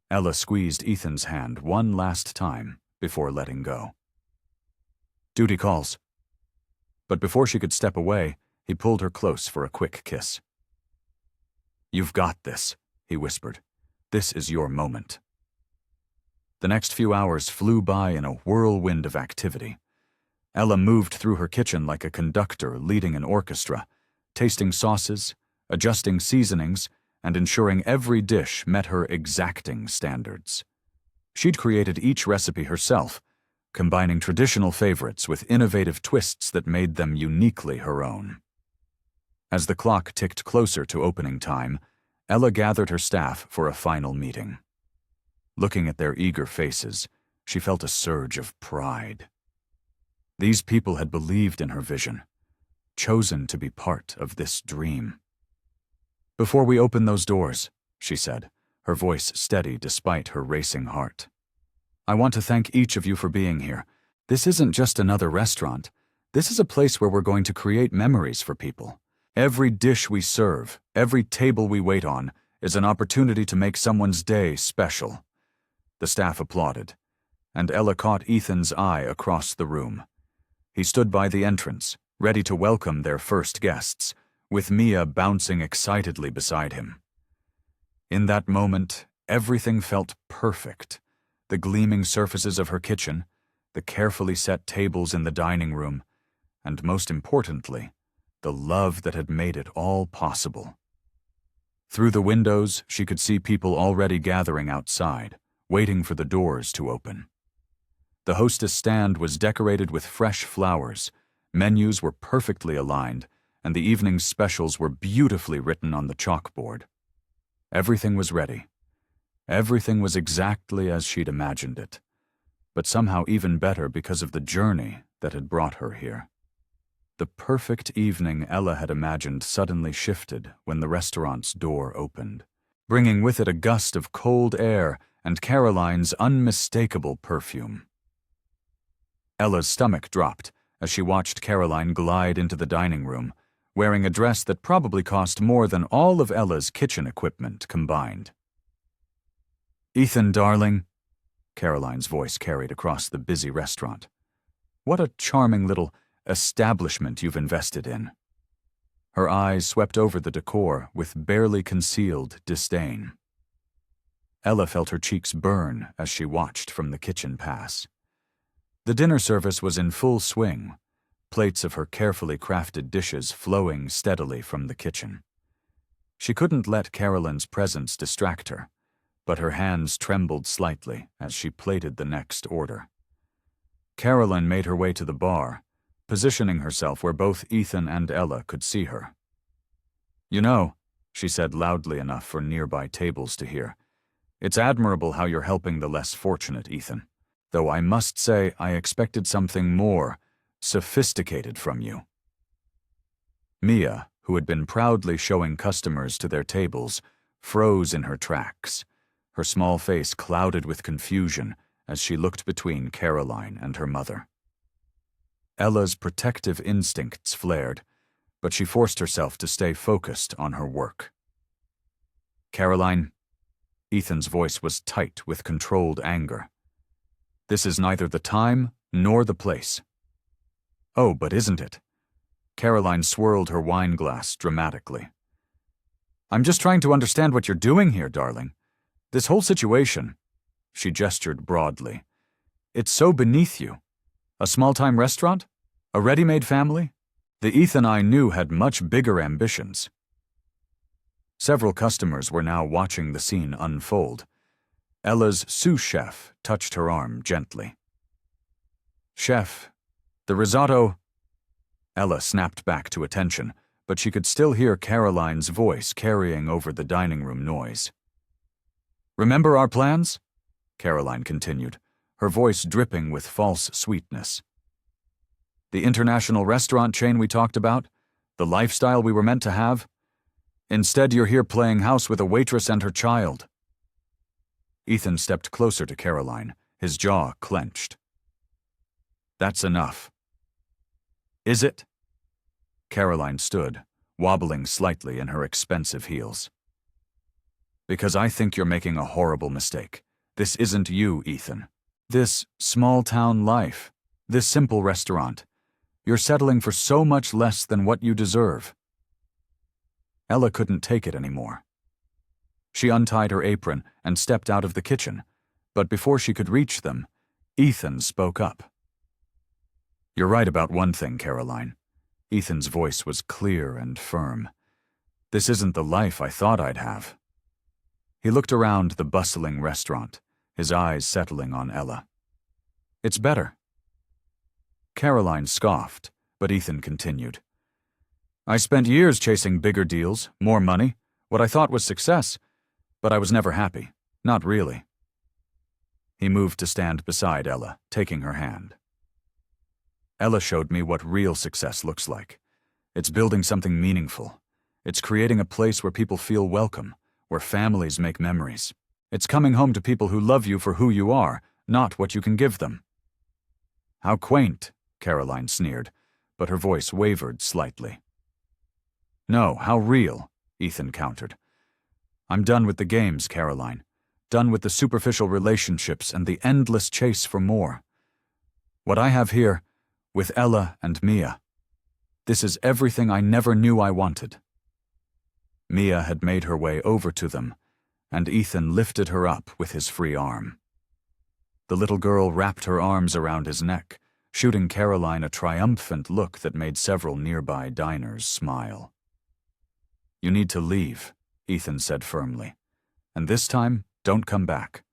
Ella squeezed Ethan's hand one last time before letting go. "Duty calls." But before she could step away, he pulled her close for a quick kiss. "You've got this," he whispered. "This is your moment." The next few hours flew by in a whirlwind of activity. Ella moved through her kitchen like a conductor leading an orchestra, tasting sauces, adjusting seasonings, and ensuring every dish met her exacting standards. She'd created each recipe herself, combining traditional favorites with innovative twists that made them uniquely her own. As the clock ticked closer to opening time, Ella gathered her staff for a final meeting. Looking at their eager faces, she felt a surge of pride. These people had believed in her vision, chosen to be part of this dream. "Before we open those doors," she said, her voice steady despite her racing heart, "I want to thank each of you for being here. This isn't just another restaurant. This is a place where we're going to create memories for people. Every dish we serve, every table we wait on, is an opportunity to make someone's day special." The staff applauded, and Ella caught Ethan's eye across the room. He stood by the entrance, ready to welcome their first guests, with Mia bouncing excitedly beside him. In that moment, everything felt perfect. The gleaming surfaces of her kitchen, the carefully set tables in the dining room, and most importantly, the love that had made it all possible. Through the windows, she could see people already gathering outside, waiting for the doors to open. The hostess stand was decorated with fresh flowers, menus were perfectly aligned, and the evening's specials were beautifully written on the chalkboard. Everything was ready. Everything was exactly as she'd imagined it, but somehow even better because of the journey that had brought her here. The perfect evening Ella had imagined suddenly shifted when the restaurant's door opened, bringing with it a gust of cold air and Caroline's unmistakable perfume. Ella's stomach dropped as she watched Caroline glide into the dining room, wearing a dress that probably cost more than all of Ella's kitchen equipment combined. "Ethan, darling," Caroline's voice carried across the busy restaurant. "What a charming little establishment you've invested in." Her eyes swept over the decor with barely concealed disdain. Ella felt her cheeks burn as she watched from the kitchen pass. The dinner service was in full swing, plates of her carefully crafted dishes flowing steadily from the kitchen. She couldn't let Caroline's presence distract her, but her hands trembled slightly as she plated the next order. Caroline made her way to the bar, positioning herself where both Ethan and Ella could see her. "You know," she said loudly enough for nearby tables to hear, "it's admirable how you're helping the less fortunate, Ethan. Though I must say I expected something more sophisticated from you." Mia, who had been proudly showing customers to their tables, froze in her tracks, her small face clouded with confusion as she looked between Caroline and her mother. Ella's protective instincts flared, but she forced herself to stay focused on her work. "Caroline," Ethan's voice was tight with controlled anger, "this is neither the time nor the place." "Oh, but isn't it?" Caroline swirled her wine glass dramatically. "I'm just trying to understand what you're doing here, darling. This whole situation," she gestured broadly, "it's so beneath you. A small-time restaurant? A ready-made family? The Ethan I knew had much bigger ambitions." Several customers were now watching the scene unfold. Ella's sous chef touched her arm gently. "Chef, the risotto—" Ella snapped back to attention, but she could still hear Caroline's voice carrying over the dining room noise. "Remember our plans?" Caroline continued, her voice dripping with false sweetness. "The international restaurant chain we talked about? The lifestyle we were meant to have? Instead, you're here playing house with a waitress and her child." Ethan stepped closer to Caroline, his jaw clenched. "That's enough." "Is it?" Caroline stood, wobbling slightly in her expensive heels. "Because I think you're making a horrible mistake. This isn't you, Ethan. This small-town life, this simple restaurant. You're settling for so much less than what you deserve." Ella couldn't take it anymore. She untied her apron and stepped out of the kitchen, but before she could reach them, Ethan spoke up. "You're right about one thing, Caroline." Ethan's voice was clear and firm. "This isn't the life I thought I'd have." He looked around the bustling restaurant, his eyes settling on Ella. "It's better." Caroline scoffed, but Ethan continued. "I spent years chasing bigger deals, more money, what I thought was success, but I was never happy. Not really." He moved to stand beside Ella, taking her hand. "Ella showed me what real success looks like. It's building something meaningful. It's creating a place where people feel welcome, where families make memories. It's coming home to people who love you for who you are, not what you can give them." "How quaint," Caroline sneered, but her voice wavered slightly. "No, how real," Ethan countered. "I'm done with the games, Caroline. Done with the superficial relationships and the endless chase for more. What I have here, with Ella and Mia, this is everything I never knew I wanted." Mia had made her way over to them, and Ethan lifted her up with his free arm. The little girl wrapped her arms around his neck, shooting Caroline a triumphant look that made several nearby diners smile. "You need to leave," Ethan said firmly. "And this time, don't come back.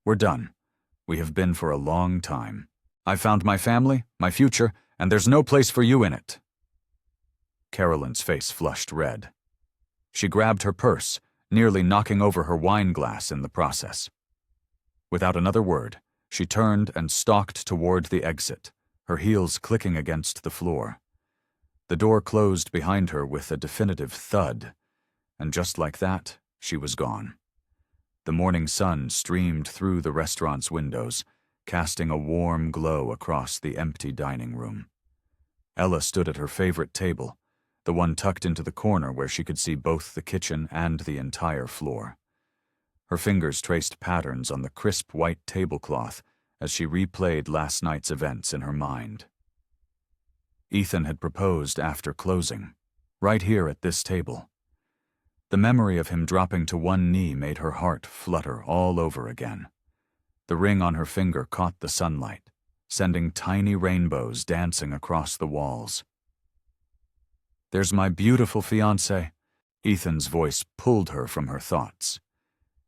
We're done. We have been for a long time. I've found my family, my future, and there's no place for you in it." Carolyn's face flushed red. She grabbed her purse, nearly knocking over her wine glass in the process. Without another word, she turned and stalked toward the exit, her heels clicking against the floor. The door closed behind her with a definitive thud, and just like that, she was gone. The morning sun streamed through the restaurant's windows, casting a warm glow across the empty dining room. Ella stood at her favorite table, the one tucked into the corner where she could see both the kitchen and the entire floor. Her fingers traced patterns on the crisp white tablecloth as she replayed last night's events in her mind. Ethan had proposed after closing, right here at this table. The memory of him dropping to one knee made her heart flutter all over again. The ring on her finger caught the sunlight, sending tiny rainbows dancing across the walls. "There's my beautiful fiancé." Ethan's voice pulled her from her thoughts.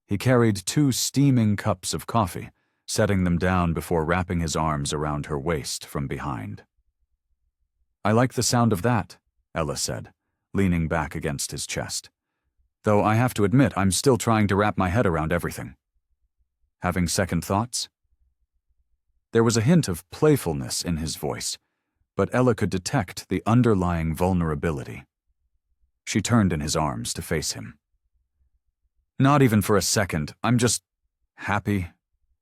He carried 2 steaming cups of coffee, setting them down before wrapping his arms around her waist from behind. "I like the sound of that," Ella said, leaning back against his chest. "Though I have to admit I'm still trying to wrap my head around everything." "Having second thoughts?" There was a hint of playfulness in his voice, but Ella could detect the underlying vulnerability. She turned in his arms to face him. "Not even for a second. I'm just happy.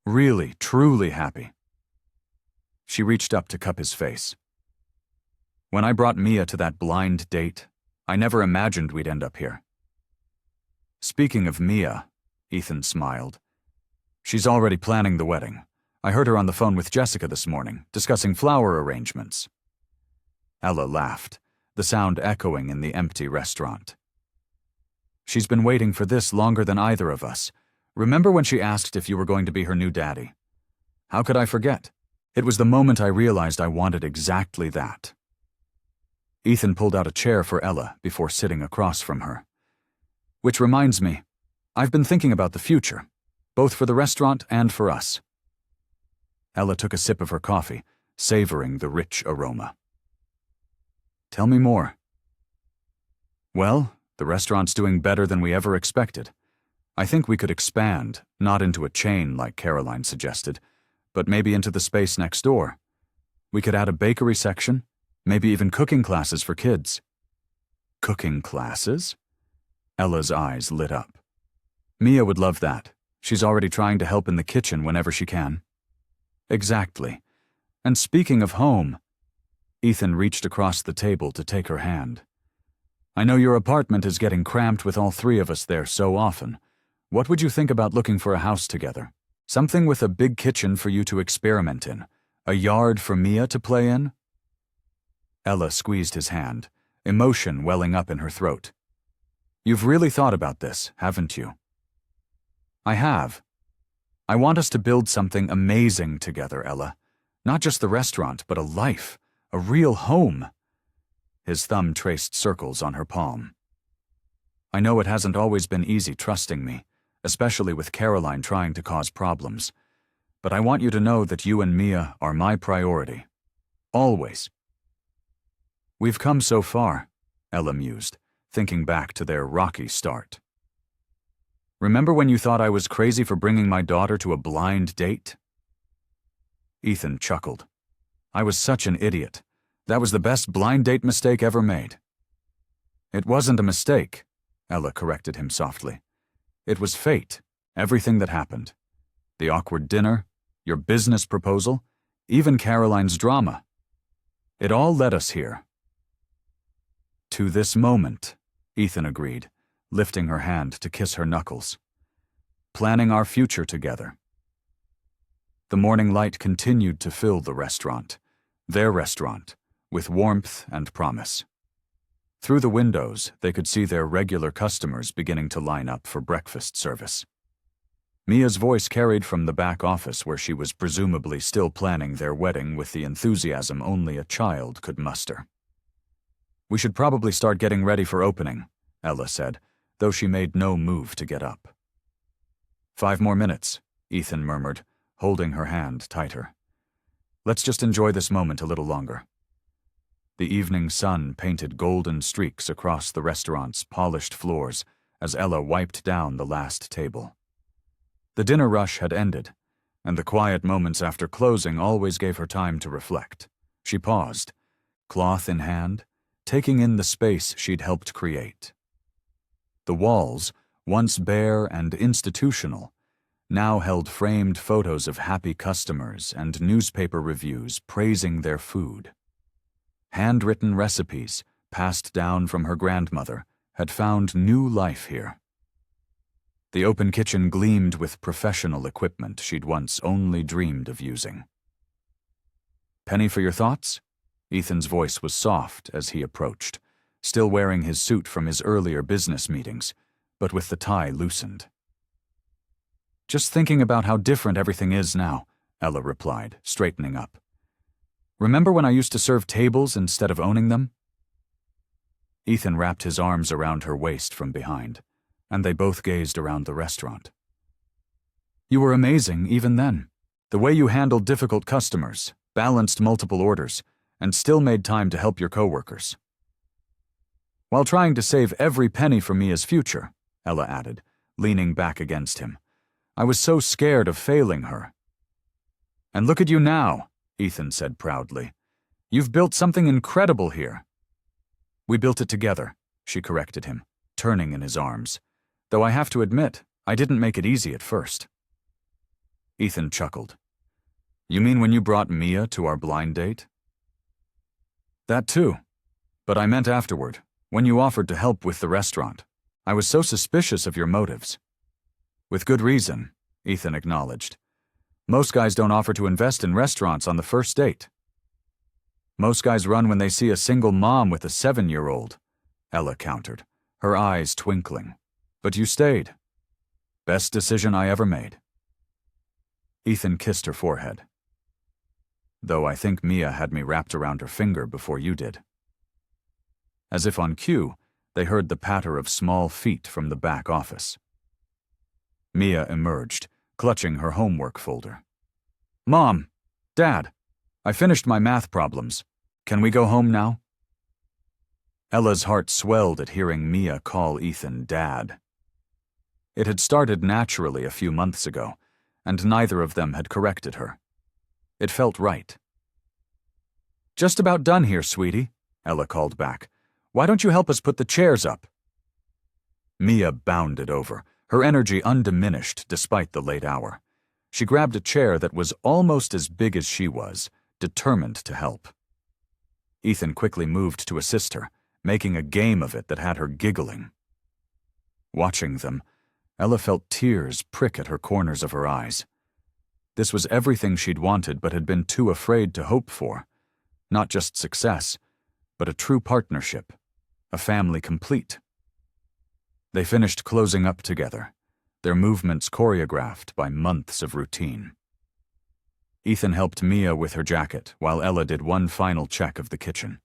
Really, truly happy." She reached up to cup his face. "When I brought Mia to that blind date, I never imagined we'd end up here." "Speaking of Mia," Ethan smiled, "she's already planning the wedding. I heard her on the phone with Jessica this morning, discussing flower arrangements." Ella laughed, the sound echoing in the empty restaurant. "She's been waiting for this longer than either of us. Remember when she asked if you were going to be her new daddy? How could I forget? It was the moment I realized I wanted exactly that." Ethan pulled out a chair for Ella before sitting across from her. "Which reminds me, I've been thinking about the future, both for the restaurant and for us." Ella took a sip of her coffee, savoring the rich aroma. "Tell me more." "Well, the restaurant's doing better than we ever expected. I think we could expand, not into a chain like Caroline suggested, but maybe into the space next door. We could add a bakery section, maybe even cooking classes for kids." "Cooking classes?" Ella's eyes lit up. "Mia would love that. She's already trying to help in the kitchen whenever she can." "Exactly. And speaking of home," Ethan reached across the table to take her hand. I know your apartment is getting cramped with all three of us there so often. What would you think about looking for a house together? Something with a big kitchen for you to experiment in. A yard for Mia to play in?" Ella squeezed his hand, emotion welling up in her throat. "You've really thought about this, haven't you?" "I have. I want us to build something amazing together, Ella. Not just the restaurant, but a life, a real home." His thumb traced circles on her palm. "I know it hasn't always been easy trusting me, especially with Caroline trying to cause problems. But I want you to know that you and Mia are my priority. Always." "We've come so far," Ella mused, thinking back to their rocky start. "Remember when you thought I was crazy for bringing my daughter to a blind date?" Ethan chuckled. "I was such an idiot. That was the best blind date mistake ever made." "It wasn't a mistake," Ella corrected him softly. "It was fate, everything that happened. The awkward dinner, your business proposal, even Caroline's drama. It all led us here." "To this moment," Ethan agreed, lifting her hand to kiss her knuckles. "Planning our future together." The morning light continued to fill the restaurant, their restaurant, with warmth and promise. Through the windows, they could see their regular customers beginning to line up for breakfast service. Mia's voice carried from the back office where she was presumably still planning their wedding with the enthusiasm only a child could muster. "We should probably start getting ready for opening," Ella said, though she made no move to get up. "5 more minutes," Ethan murmured, holding her hand tighter. "Let's just enjoy this moment a little longer." The evening sun painted golden streaks across the restaurant's polished floors as Ella wiped down the last table. The dinner rush had ended, and the quiet moments after closing always gave her time to reflect. She paused, cloth in hand, taking in the space she'd helped create. The walls, once bare and institutional, now held framed photos of happy customers and newspaper reviews praising their food. Handwritten recipes, passed down from her grandmother, had found new life here. The open kitchen gleamed with professional equipment she'd once only dreamed of using. "Penny for your thoughts?" Ethan's voice was soft as he approached, still wearing his suit from his earlier business meetings, but with the tie loosened. "Just thinking about how different everything is now," Ella replied, straightening up. "Remember when I used to serve tables instead of owning them?" Ethan wrapped his arms around her waist from behind, and they both gazed around the restaurant. "You were amazing even then. The way you handled difficult customers, balanced multiple orders, and still made time to help your coworkers." "While trying to save every penny for Mia's future," Ella added, leaning back against him. "I was so scared of failing her." "And look at you now," Ethan said proudly. "You've built something incredible here." "We built it together," she corrected him, turning in his arms. "Though I have to admit, I didn't make it easy at first." Ethan chuckled. "You mean when you brought Mia to our blind date?" "That too. But I meant afterward, when you offered to help with the restaurant. I was so suspicious of your motives." "With good reason," Ethan acknowledged. "Most guys don't offer to invest in restaurants on the first date." "Most guys run when they see a single mom with a 7-year-old, Ella countered, her eyes twinkling. "But you stayed. Best decision I ever made." Ethan kissed her forehead. "Though I think Mia had me wrapped around her finger before you did." As if on cue, they heard the patter of small feet from the back office. Mia emerged, clutching her homework folder. "Mom! Dad! I finished my math problems. Can we go home now?" Ella's heart swelled at hearing Mia call Ethan Dad. It had started naturally a few months ago, and neither of them had corrected her. It felt right. "Just about done here, sweetie," Ella called back. "Why don't you help us put the chairs up?" Mia bounded over, her energy undiminished despite the late hour. She grabbed a chair that was almost as big as she was, determined to help. Ethan quickly moved to assist her, making a game of it that had her giggling. Watching them, Ella felt tears prick at her corners of her eyes. This was everything she'd wanted but had been too afraid to hope for. Not just success, but a true partnership, a family complete. They finished closing up together, their movements choreographed by months of routine. Ethan helped Mia with her jacket while Ella did one final check of the kitchen.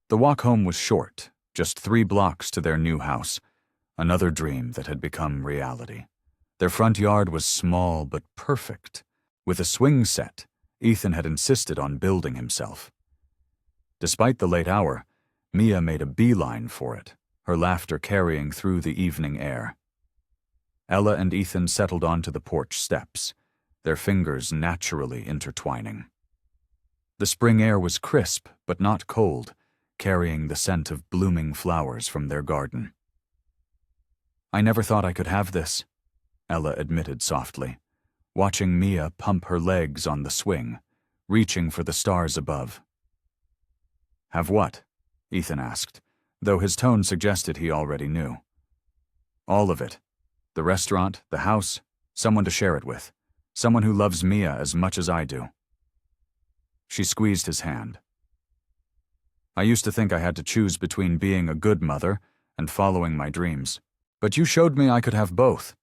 The walk home was short, just 3 blocks to their new house, another dream that had become reality. Their front yard was small but perfect. With a swing set, Ethan had insisted on building himself. Despite the late hour, Mia made a beeline for it, her laughter carrying through the evening air. Ella and Ethan settled onto the porch steps, their fingers naturally intertwining. The spring air was crisp but not cold, carrying the scent of blooming flowers from their garden. "I never thought I could have this," Ella admitted softly, watching Mia pump her legs on the swing, reaching for the stars above. "Have what?" Ethan asked, though his tone suggested he already knew. "All of it. The restaurant, the house, someone to share it with. Someone who loves Mia as much as I do." She squeezed his hand. "I used to think I had to choose between being a good mother and following my dreams, but you showed me I could have both."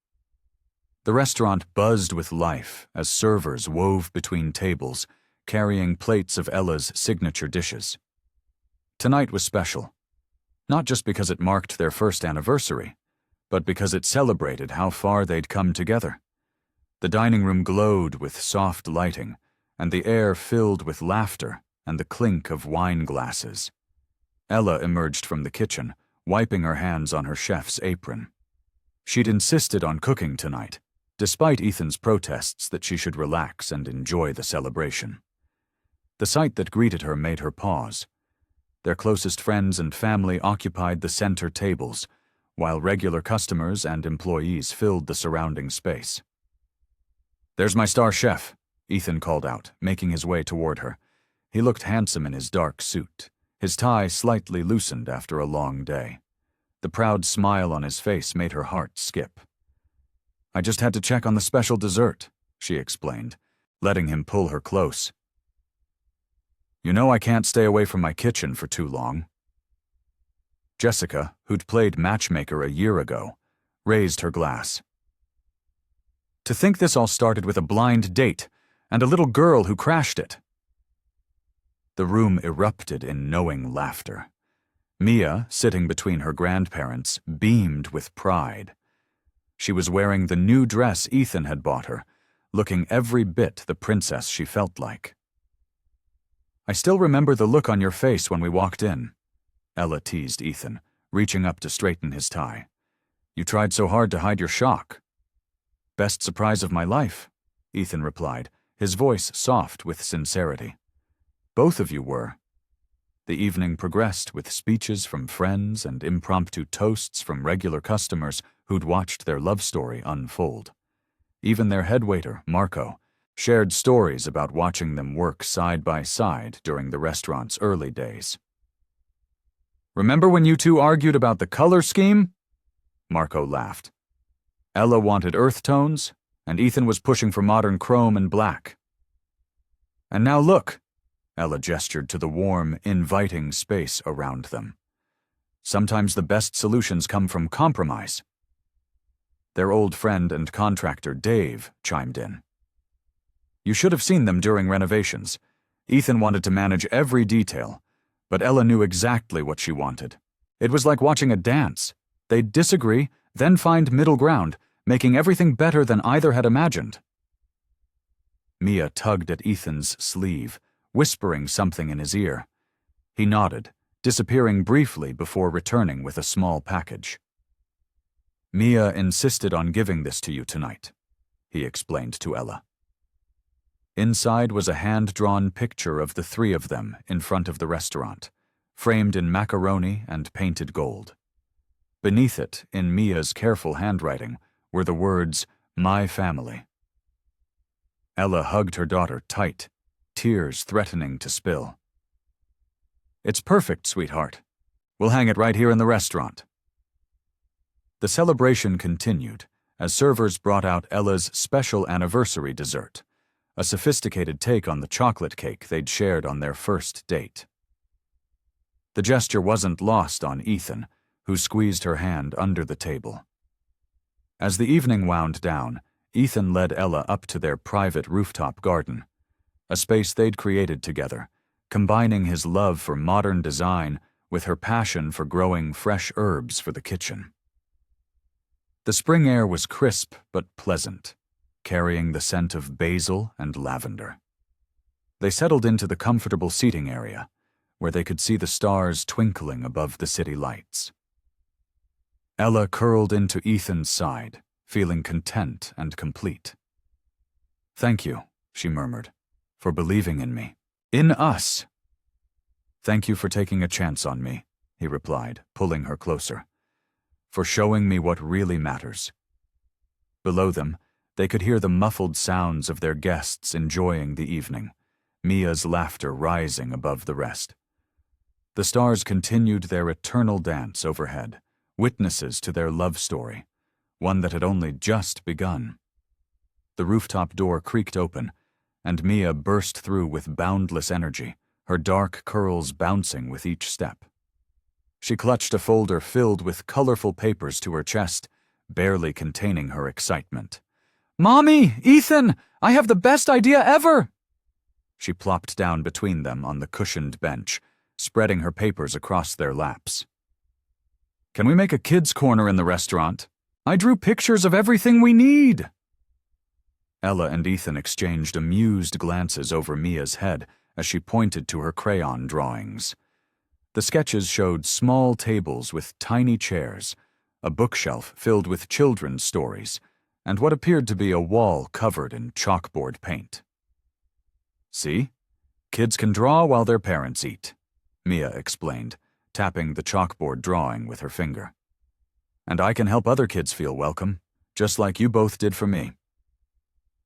The restaurant buzzed with life as servers wove between tables, carrying plates of Ella's signature dishes. Tonight was special, not just because it marked their first anniversary, but because it celebrated how far they'd come together. The dining room glowed with soft lighting, and the air filled with laughter and the clink of wine glasses. Ella emerged from the kitchen, wiping her hands on her chef's apron. She'd insisted on cooking tonight, despite Ethan's protests that she should relax and enjoy the celebration. The sight that greeted her made her pause. Their closest friends and family occupied the center tables, while regular customers and employees filled the surrounding space. "There's my star chef," Ethan called out, making his way toward her. He looked handsome in his dark suit, his tie slightly loosened after a long day. The proud smile on his face made her heart skip. "I just had to check on the special dessert," she explained, letting him pull her close. "You know I can't stay away from my kitchen for too long." Jessica, who'd played matchmaker a year ago, raised her glass. "To think this all started with a blind date and a little girl who crashed it." The room erupted in knowing laughter. Mia, sitting between her grandparents, beamed with pride. She was wearing the new dress Ethan had bought her, looking every bit the princess she felt like. "I still remember the look on your face when we walked in," Ella teased Ethan, reaching up to straighten his tie. "You tried so hard to hide your shock." "Best surprise of my life," Ethan replied, his voice soft with sincerity. "Both of you were." The evening progressed with speeches from friends and impromptu toasts from regular customers who'd watched their love story unfold. Even their head waiter, Marco, shared stories about watching them work side by side during the restaurant's early days. "Remember when you two argued about the color scheme?" Marco laughed. Ella wanted earth tones, and Ethan was pushing for modern chrome and black. "And now look," Ella gestured to the warm, inviting space around them. "Sometimes the best solutions come from compromise." Their old friend and contractor, Dave, chimed in. "You should have seen them during renovations. Ethan wanted to manage every detail, but Ella knew exactly what she wanted. It was like watching a dance. They'd disagree, then find middle ground, making everything better than either had imagined." Mia tugged at Ethan's sleeve, whispering something in his ear. He nodded, disappearing briefly before returning with a small package. "Mia insisted on giving this to you tonight," he explained to Ella. Inside was a hand-drawn picture of the 3 of them in front of the restaurant, framed in macaroni and painted gold. Beneath it, in Mia's careful handwriting, were the words, "My family." Ella hugged her daughter tight, tears threatening to spill. "It's perfect, sweetheart. We'll hang it right here in the restaurant. The celebration continued as servers brought out Ella's special anniversary dessert, a sophisticated take on the chocolate cake they'd shared on their first date. The gesture wasn't lost on Ethan, who squeezed her hand under the table. As the evening wound down, Ethan led Ella up to their private rooftop garden, a space they'd created together, combining his love for modern design with her passion for growing fresh herbs for the kitchen. The spring air was crisp but pleasant, carrying the scent of basil and lavender. They settled into the comfortable seating area, where they could see the stars twinkling above the city lights. Ella curled into Ethan's side, feeling content and complete. "Thank you," she murmured, "for believing in me. In us." "Thank you for taking a chance on me," he replied, pulling her closer. "For showing me what really matters." Below them, they could hear the muffled sounds of their guests enjoying the evening, Mia's laughter rising above the rest. The stars continued their eternal dance overhead, witnesses to their love story, one that had only just begun. The rooftop door creaked open, and Mia burst through with boundless energy, her dark curls bouncing with each step. She clutched a folder filled with colorful papers to her chest, barely containing her excitement. "Mommy! Ethan! I have the best idea ever!" She plopped down between them on the cushioned bench, spreading her papers across their laps. "Can we make a kids' corner in the restaurant? I drew pictures of everything we need." Ella and Ethan exchanged amused glances over Mia's head as she pointed to her crayon drawings. The sketches showed small tables with tiny chairs, a bookshelf filled with children's stories, and what appeared to be a wall covered in chalkboard paint. "See? Kids can draw while their parents eat," Mia explained, tapping the chalkboard drawing with her finger. "And I can help other kids feel welcome, just like you both did for me."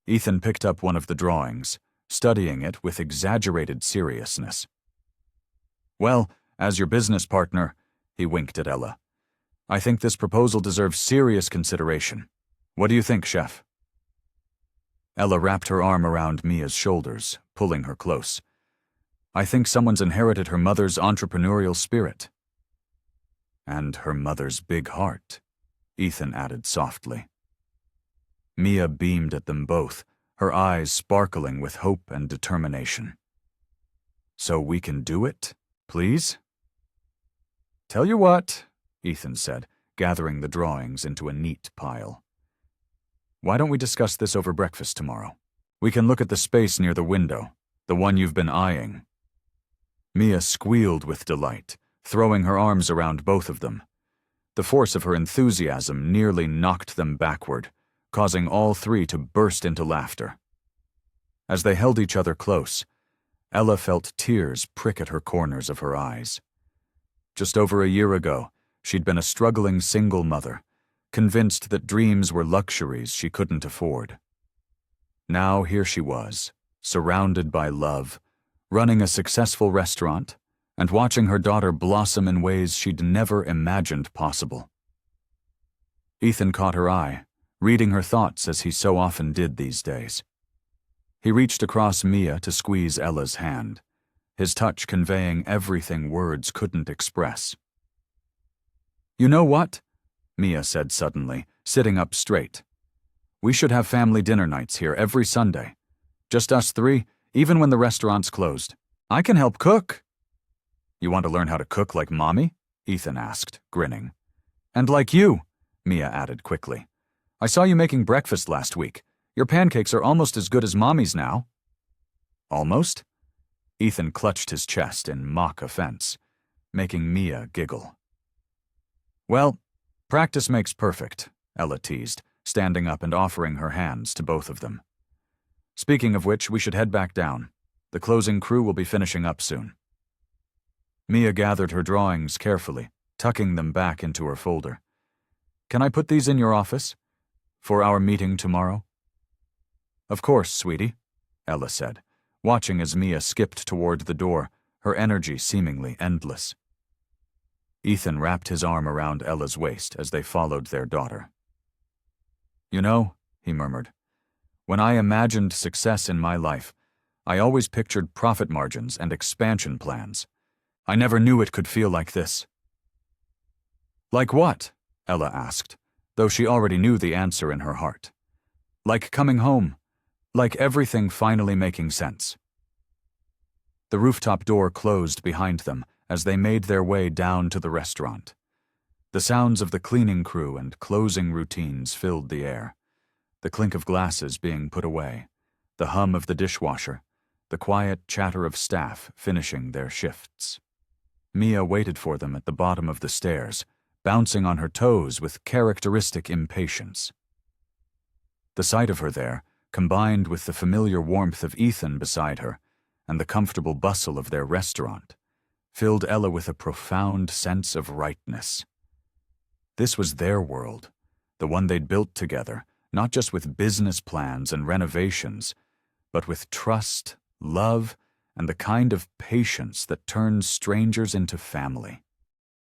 Ethan picked up one of the drawings, studying it with exaggerated seriousness. "Well, as your business partner," he winked at Ella, "I think this proposal deserves serious consideration. What do you think, Chef?" Ella wrapped her arm around Mia's shoulders, pulling her close. "I think someone's inherited her mother's entrepreneurial spirit." "And her mother's big heart," Ethan added softly. Mia beamed at them both, her eyes sparkling with hope and determination. "So we can do it, please?" "Tell you what," Ethan said, gathering the drawings into a neat pile. "Why don't we discuss this over breakfast tomorrow? We can look at the space near the window, the one you've been eyeing." Mia squealed with delight, throwing her arms around both of them. The force of her enthusiasm nearly knocked them backward, causing all three to burst into laughter. As they held each other close, Ella felt tears prick at her corners of her eyes. Just over a year ago, she'd been a struggling single mother, convinced that dreams were luxuries she couldn't afford. Now here she was, surrounded by love, running a successful restaurant, and watching her daughter blossom in ways she'd never imagined possible. Ethan caught her eye, reading her thoughts as he so often did these days. He reached across Mia to squeeze Ella's hand, his touch conveying everything words couldn't express. "You know what?" Mia said suddenly, sitting up straight. "We should have family dinner nights here every Sunday. Just us three, even when the restaurant's closed. I can help cook." "You want to learn how to cook like Mommy?" Ethan asked, grinning. "And like you," Mia added quickly. "I saw you making breakfast last week. Your pancakes are almost as good as Mommy's now." "Almost?" Ethan clutched his chest in mock offense, making Mia giggle. "Well, practice makes perfect," Ella teased, standing up and offering her hands to both of them. "Speaking of which, we should head back down. The closing crew will be finishing up soon." Mia gathered her drawings carefully, tucking them back into her folder. "Can I put these in your office? For our meeting tomorrow?" "Of course, sweetie," Ella said, watching as Mia skipped toward the door, her energy seemingly endless. Ethan wrapped his arm around Ella's waist as they followed their daughter. "You know," he murmured, "when I imagined success in my life, I always pictured profit margins and expansion plans. I never knew it could feel like this." "Like what?" Ella asked, though she already knew the answer in her heart. "Like coming home. Like everything finally making sense." The rooftop door closed behind them as they made their way down to the restaurant. The sounds of the cleaning crew and closing routines filled the air. The clink of glasses being put away, the hum of the dishwasher, the quiet chatter of staff finishing their shifts. Mia waited for them at the bottom of the stairs, bouncing on her toes with characteristic impatience. The sight of her there, combined with the familiar warmth of Ethan beside her and the comfortable bustle of their restaurant, filled Ella with a profound sense of rightness. This was their world, the one they'd built together, not just with business plans and renovations, but with trust, love, and the kind of patience that turns strangers into family.